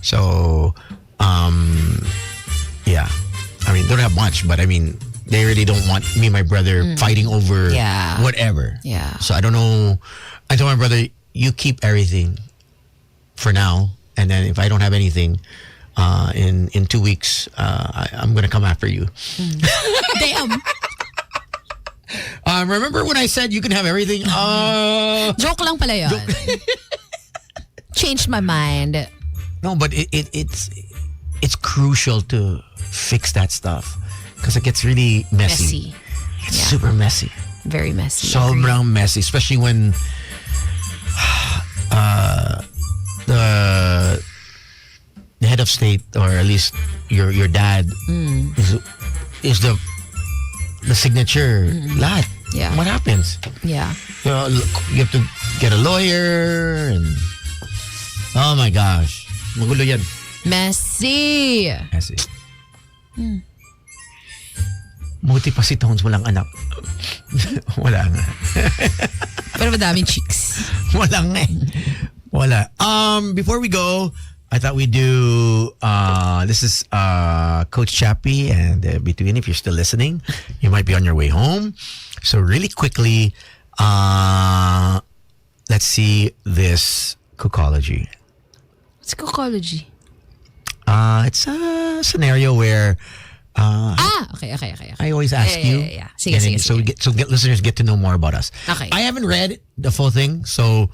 So, yeah. I mean, they don't have much, but I mean, they really don't want me and my brother fighting over whatever. Yeah. So I don't know. I told my brother, you keep everything for now, and then if I don't have anything, in 2 weeks, I'm gonna come after you. Damn. Remember when I said you can have everything? Joke lang pala yun. Changed my mind. No, but it's crucial to fix that stuff because it gets really messy. It's super messy. Very messy. Sobrang messy, especially when the head of state, or at least your dad, is the signature. Lahat. Yeah. What happens? Yeah. You have to get a lawyer and oh my gosh. Magulo yan. Messy. Messy. Buti pa si Tones walang anak. Wala nga. Pero madaming chicks. Wala nga eh. Wala. Before we go, I thought we'd do, this is Coach Chappie, and between, if you're still listening, you might be on your way home. So really quickly, let's see this Cookology. What's Cookology? It's a scenario where Okay. I always ask you. Yeah. Sige. So listeners get to know more about us. Okay. I haven't read the full thing, so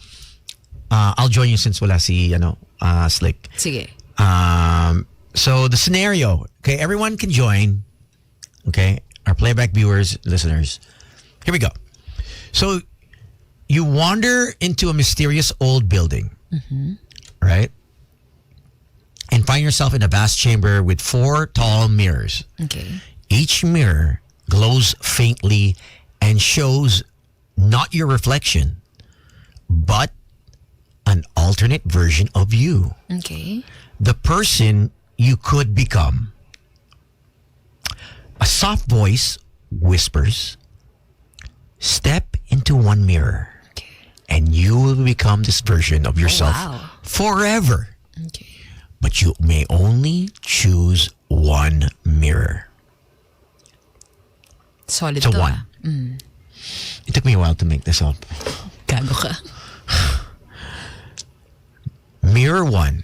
I'll join you since wala si Slick. Sige. So the scenario, okay, everyone can join. Okay, our playback viewers, listeners. Here we go. So you wander into a mysterious old building, right? And find yourself in a vast chamber with 4 tall mirrors. Okay. Each mirror glows faintly and shows not your reflection, but an alternate version of you. Okay. The person you could become. A soft voice whispers, step into one mirror, and you will become this version of yourself forever. Okay. But you may only choose one mirror. Solid So to. one. It took me a while to make this up. Gago ka. Mirror 1.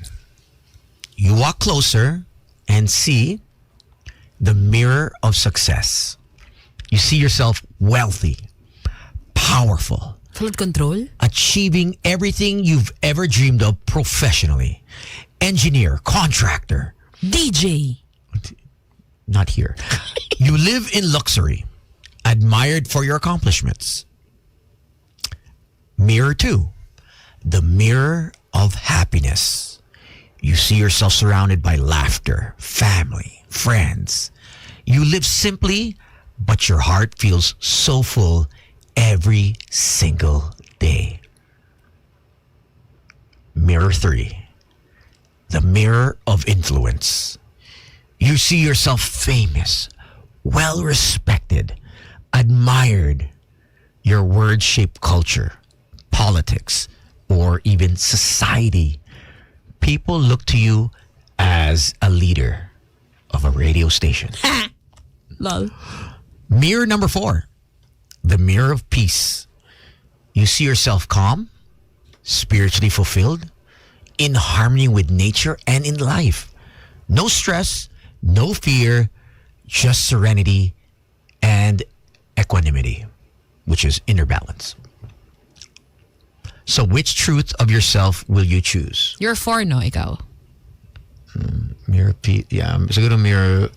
You walk closer and see the mirror of success. You see yourself wealthy, powerful, Full control? achieving everything you've ever dreamed of professionally. Engineer, contractor. DJ. Not here. You live in luxury, admired for your accomplishments. Mirror 2. The mirror of happiness. You see yourself surrounded by laughter, family, friends. You live simply, but your heart feels so full every single day. Mirror 3. The mirror of influence. You see yourself famous, well-respected, admired. Your words shape culture, politics, or even society. People look to you as a leader of a radio station. Lol. Mirror number 4. The mirror of peace. You see yourself calm, spiritually fulfilled, in harmony with nature and in life. No stress, no fear, just serenity and equanimity, which is inner balance. So which truth of yourself will you choose? You're 4, no? Ikaw? Mirror peace. Yeah, siguro mirror.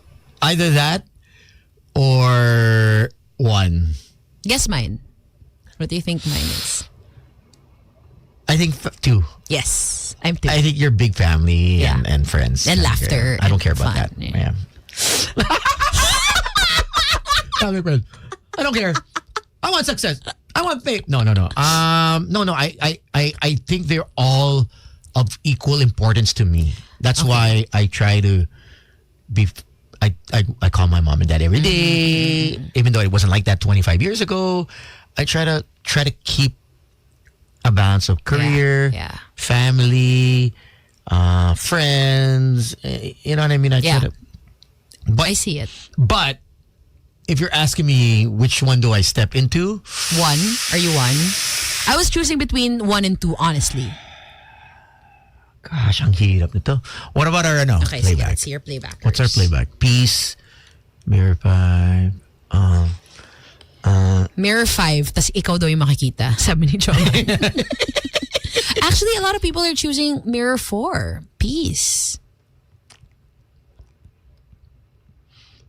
Either that or 1. Guess mine. What do you think mine is? I think 2. Yes. I'm 2. I think you're big family Yeah. and friends. And laughter I don't and care about fun, that. yeah. Family friends. I don't care. I want success. I want fame. No. No. I think they're all of equal importance to me. That's why I try to be. I call my mom and dad every day, even though it wasn't like that 25 years ago. I try to keep a balance of career, Yeah. family, friends. You know what I mean? I try to, I see it. but if you're asking me which one do I step into, 1. Are you 1? I was choosing between 1 and 2, honestly. gosh, ang hirap nito. What about our Okay, sige, playback? let's see your playback. What's our playback? Peace, Mirror 5. Mirror 5, tas ikaw daw yung makikita, sabi ni John. Actually, a lot of people are choosing Mirror 4. Peace.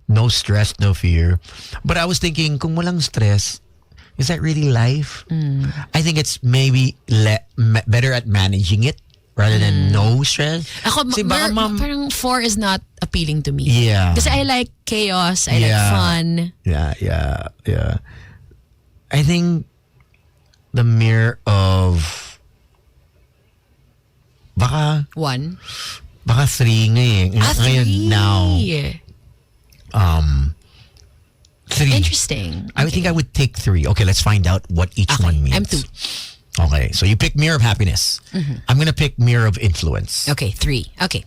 No stress, no fear. But I was thinking, kung walang stress, is that really life? I think it's maybe better at managing it rather than no stress. Ako, Kasi baka parang 4 is not appealing to me. Yeah. Kasi I like chaos, I like fun. Yeah. I think the mirror of baka 1. 3 ngayon. Ngayon 3. now. 3. Interesting. I would think I would take 3. Okay, let's find out what each one means. I'm 2. Okay, so you pick mirror of happiness. I'm gonna pick mirror of influence. Okay, 3. Okay.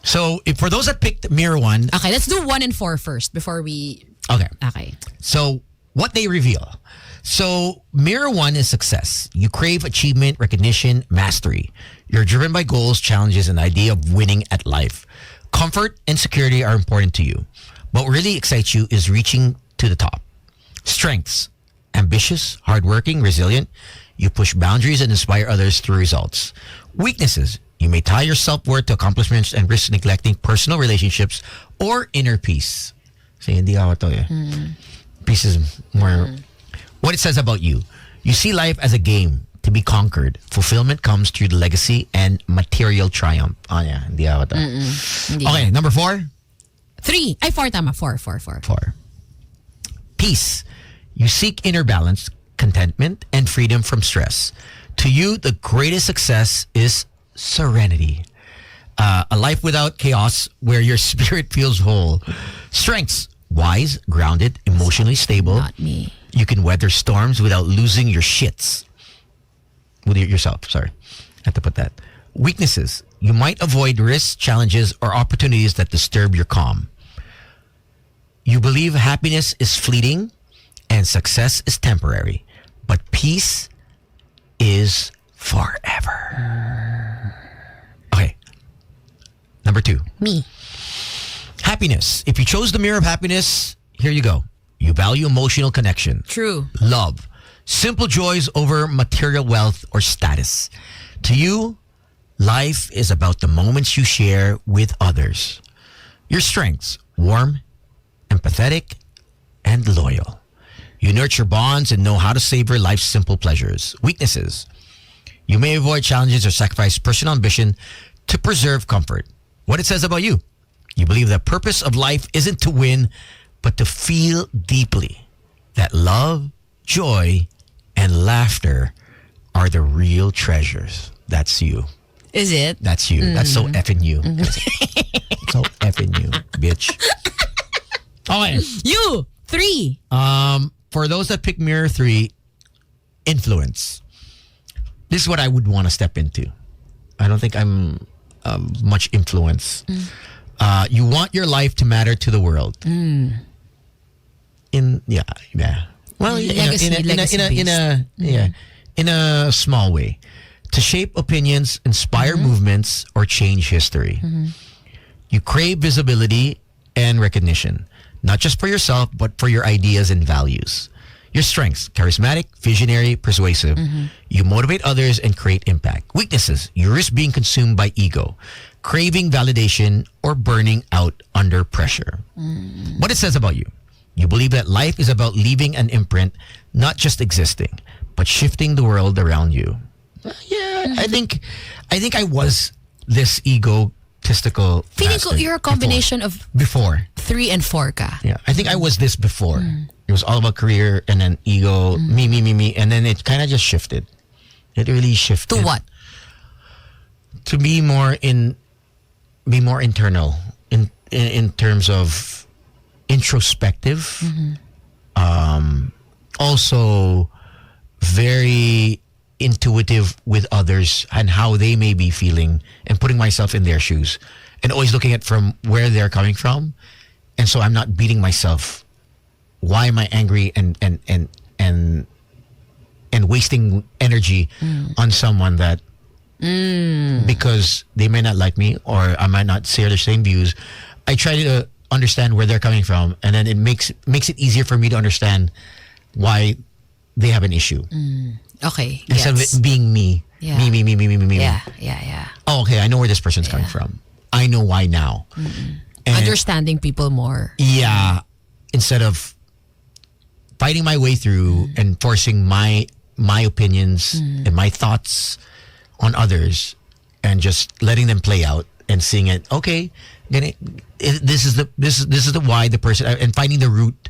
So if for those that picked mirror 1, Okay, let's do 1 and 4 first before we... okay. Okay. So what they reveal. So mirror 1 is success. You crave achievement, recognition, mastery. You're driven by goals, challenges, and the idea of winning at life. Comfort and security are important to you. What really excites you is reaching to the top. Strengths. Ambitious, hardworking, resilient. You push boundaries and inspire others through results. Weaknesses. You may tie your self-worth to accomplishments and risk neglecting personal relationships or inner peace. So, hindi ako to eh. Peace is more... What it says about you. You see life as a game to be conquered. Fulfillment comes through the legacy and material triumph. Oh, yeah. Hindi ako to. Hindi. Okay, number 4. 3. Ay, 4 tama. 4. 4. Peace. You seek inner balance, contentment, and freedom from stress. To you, the greatest success is serenity. A life without chaos where your spirit feels whole. Strengths. Wise, grounded, emotionally stable. Not me. You can weather storms without losing your shits. With yourself, sorry. I have to put that. Weaknesses. You might avoid risks, challenges, or opportunities that disturb your calm. You believe happiness is fleeting and success is temporary, but peace is forever. Okay. Number 2. Me. Happiness. If you chose the mirror of happiness, here you go. You value emotional connection. True. Love. Simple joys over material wealth or status. To you, life is about the moments you share with others. Your strengths. Warm, empathetic, and loyal. You nurture bonds and know how to savor life's simple pleasures. Weaknesses. You may avoid challenges or sacrifice personal ambition to preserve comfort. What it says about you. You believe the purpose of life isn't to win, but to feel deeply that love, joy, and laughter are the real treasures. That's you. Is it? That's you. That's so effing you. So effing you, bitch. Okay. You. 3. For those that pick mirror 3, influence. This is what I would want to step into. I don't think I'm much influence. You want your life to matter to the world. Well, in a small way, to shape opinions, inspire movements, or change history. You crave visibility and recognition, not just for yourself, but for your ideas and values. Your strengths: charismatic, visionary, persuasive. You motivate others and create impact. Weaknesses: you risk being consumed by ego, craving validation, or burning out under pressure. What it says about you. You believe that life is about leaving an imprint, not just existing, but shifting the world around you. Yeah, I think I was this egotistical. Feeling ko bastard you're a combination of before. 3 and 4 ka. Yeah, I think I was this before. It was all about career and then ego, me, and then it kind of just shifted. It really shifted. To what? To be more internal in terms of introspective, also very intuitive with others and how they may be feeling and putting myself in their shoes and always looking at from where they're coming from. And so I'm not beating myself. Why am I angry and wasting energy on someone that because they may not like me or I might not share the same views. I try to understand where they're coming from, and then it makes it easier for me to understand why they have an issue. Okay. Instead of it being me. Yeah. Me. Yeah. Oh, okay, I know where this person's coming from. I know why now. And Understanding people more. yeah, instead of fighting my way through and forcing my opinions and my thoughts on others and just letting them play out and seeing it, okay, this is the why the person, and finding the root.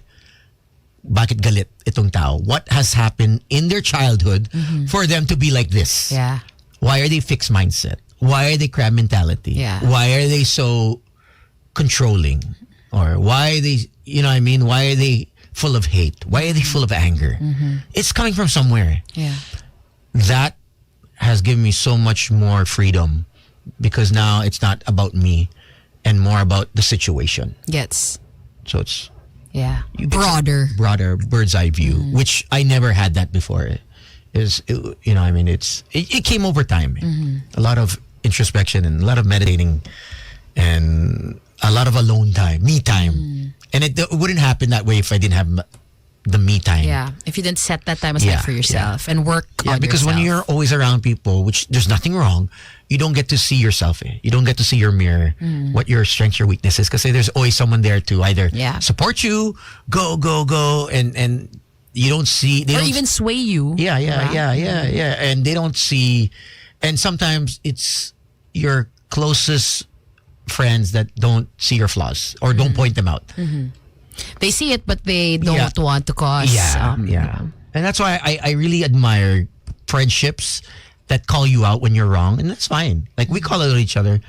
Bakit galit itong tao? What has happened in their childhood for them to be like this? Yeah. Why are they fixed mindset? Why are they crab mentality? Yeah. Why are they so controlling? Or why are they, you know what I mean? Why are they full of hate? Why are they full of anger? It's coming from somewhere. Yeah. That has given me so much more freedom because now it's not about me and more about the situation. Gets. So it's Yeah. you get Broader. broader bird's eye view, which I never had that before. You know, I mean, it came over time. A lot of introspection and a lot of meditating and a lot of alone time, me time. And it wouldn't happen that way if I didn't have the me time. Yeah. If you didn't set that time aside Yeah, for yourself and work Yeah, on because when yourself. you're always around people, which there's nothing wrong, you don't get to see yourself. You don't get to see your mirror, what your strengths, your weaknesses, because there's always someone there to either support you, go, and you don't see. They or don't even sway you. Yeah. Diba? And they don't see, and sometimes it's your closest friends that don't see your flaws or don't point them out. They see it, but they don't want to cause. Yeah. And that's why I really admire friendships that call you out when you're wrong, and that's fine. Like we call out each other,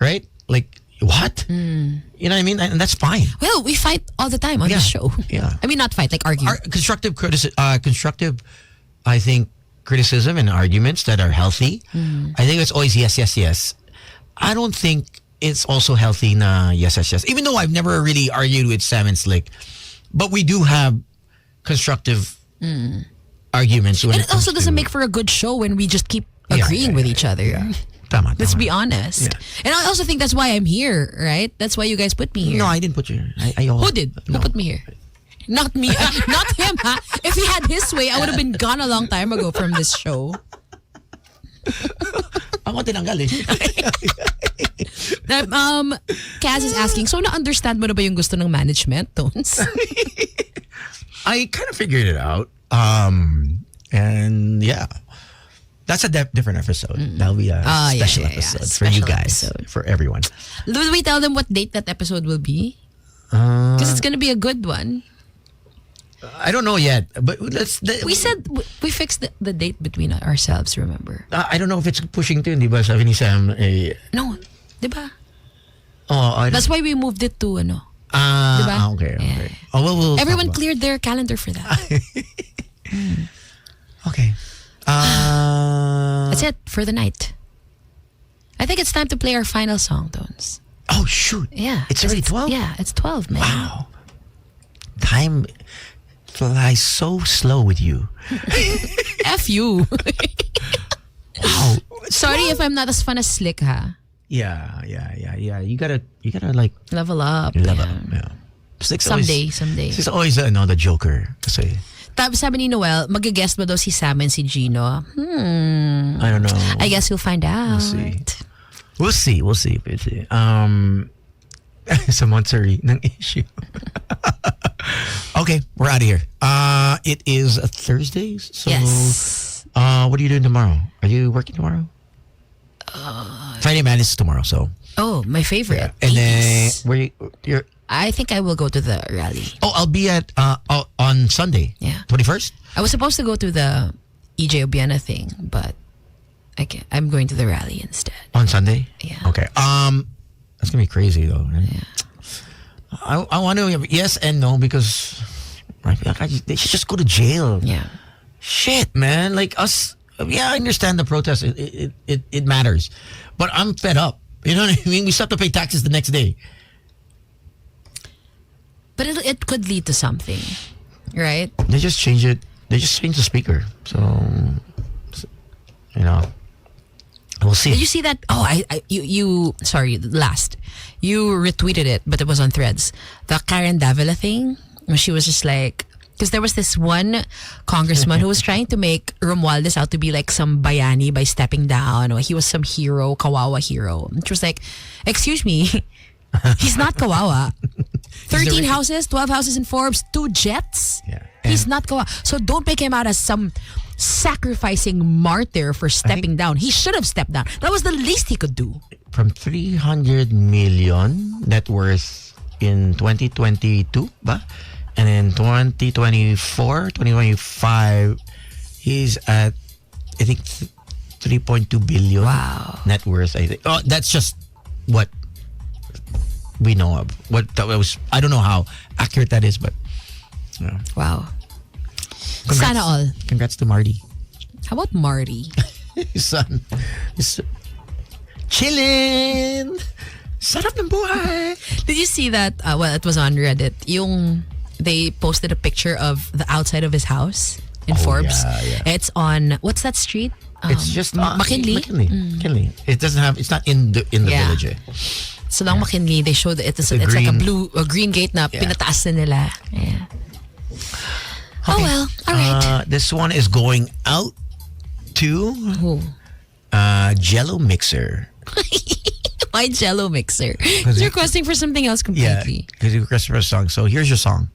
right? Like what? You know what I mean? And that's fine. Well, we fight all the time on this show. Yeah. I mean, not fight, like argue. Constructive I think criticism and arguments that are healthy. I think it's always yes. I don't think it's also healthy na yes. Even though I've never really argued with Sam and Slick, but we do have constructive arguments. And it also doesn't make for a good show when we just keep agreeing with each other. Yeah. Tama. Let's be honest. Yeah. And I also think that's why I'm here, right? That's why you guys put me here. No, I didn't put you here. Who did? Who put me here? Not me. Not him, huh? If he had his way, I would have been gone a long time ago from this show. Ako tinanggal eh. Kaz is asking, so na-understand mo na ba yung gusto ng management, Tones? I kind of figured it out. And yeah. That's a different episode. That'll be a special episode for you guys, for everyone. Will we tell them what date that episode will be? Because it's gonna be a good one. I don't know yet, but We said we fixed the date between ourselves. Remember? I don't know if it's pushing to, di ba? Sabi ni Sam, No, diba? oh, That's why we moved it to ano. Diba? Okay. Yeah. Oh, well, we'll Everyone talk about- cleared their calendar for that. Okay. That's it for the night. I think it's time to play our final song, Tones. Oh shoot! Yeah, it's already 12. Yeah, it's 12, man. Wow. Time flies so slow with you. F you. Wow. Sorry if I'm not as fun as Slick, ha? Yeah. You gotta like Level up. level yeah. up. Yeah. Slick's Someday. He's always the joker. Kasi Tapos sabi ni Noel, mag-guest ba daw si Sam and si Gino? I don't know. I guess you'll find out. We'll see. We'll see. Sa Monterey ng issue. Okay, we're out of here. It is a Thursday. So, Yes. what are you doing tomorrow? Are you working tomorrow? Friday Man is tomorrow, so. Oh, my favorite. And then, 80s. you're... I think I will go to the rally. Oh, I'll be at, on Sunday. Yeah. 21st? I was supposed to go to the EJ Obiana thing, but I'm going to the rally instead. On Sunday? Yeah. Okay. That's gonna be crazy though. Right? Yeah. I want to yes and no because I they should just go to jail. Yeah. Shit, man. Like us, yeah, I understand the protest. It matters. But I'm fed up. You know what I mean? We still have to pay taxes the next day. But it could lead to something, right? They just change it. They just change the speaker. So, you know, we'll see. Did you see that? Oh, sorry, last. You retweeted it, but it was on Threads. The Karen Davila thing, where she was just like, because there was this one congressman who was trying to make Romualdez out to be like some bayani by stepping down, or he was some hero, kawawa hero. She was like, excuse me, he's not kawawa. 13 houses, 12 houses in Forbes, 2 jets. Yeah. He's not kawawa. So don't make him out as some sacrificing martyr for stepping down. He should have stepped down. That was the least he could do. From 300 million net worth in 2022, ba? And in 2024, 2025, he's at, I think, 3.2 billion net worth. I think. Oh, that's just what we know of. What that was, I don't know how accurate that is, but yeah. Wow. Congrats. Sana all. Congrats to Marty. How about Marty? His son. He's chillin'. Sarap ng buhay. Did you see that? Well, it was on Reddit. They posted a picture of the outside of his house in Forbes. Yeah. It's on, what's that street? It's just McKinley. McKinley. It doesn't have. It's not in the village. Eh. So lang McKinley, they showed it's like a green gate na pinataas na nila. Yeah. Okay. Oh well, all right. This one is going out to Jello Mixer. My Jello Mixer. You're requesting for something else completely. Yeah, because you requested for a song. So here's your song.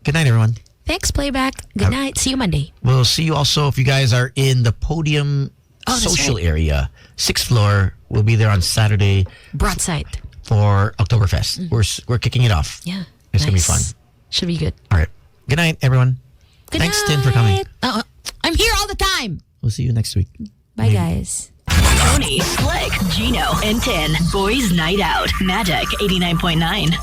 Good night, everyone. Thanks, Playback. Good night. See you Monday. We'll see you also if you guys are in the Podium social area. 6th floor. We'll be there on Saturday. Broadside. For Oktoberfest. We're kicking it off. Yeah. It's going to be fun. Should be good. All right. Good night, everyone. Good Thanks, night. Tin, for coming. I'm here all the time. We'll see you next week. Bye, guys. Tony, Slick, Gino, and Tin. Boys Night Out. Magic 89.9.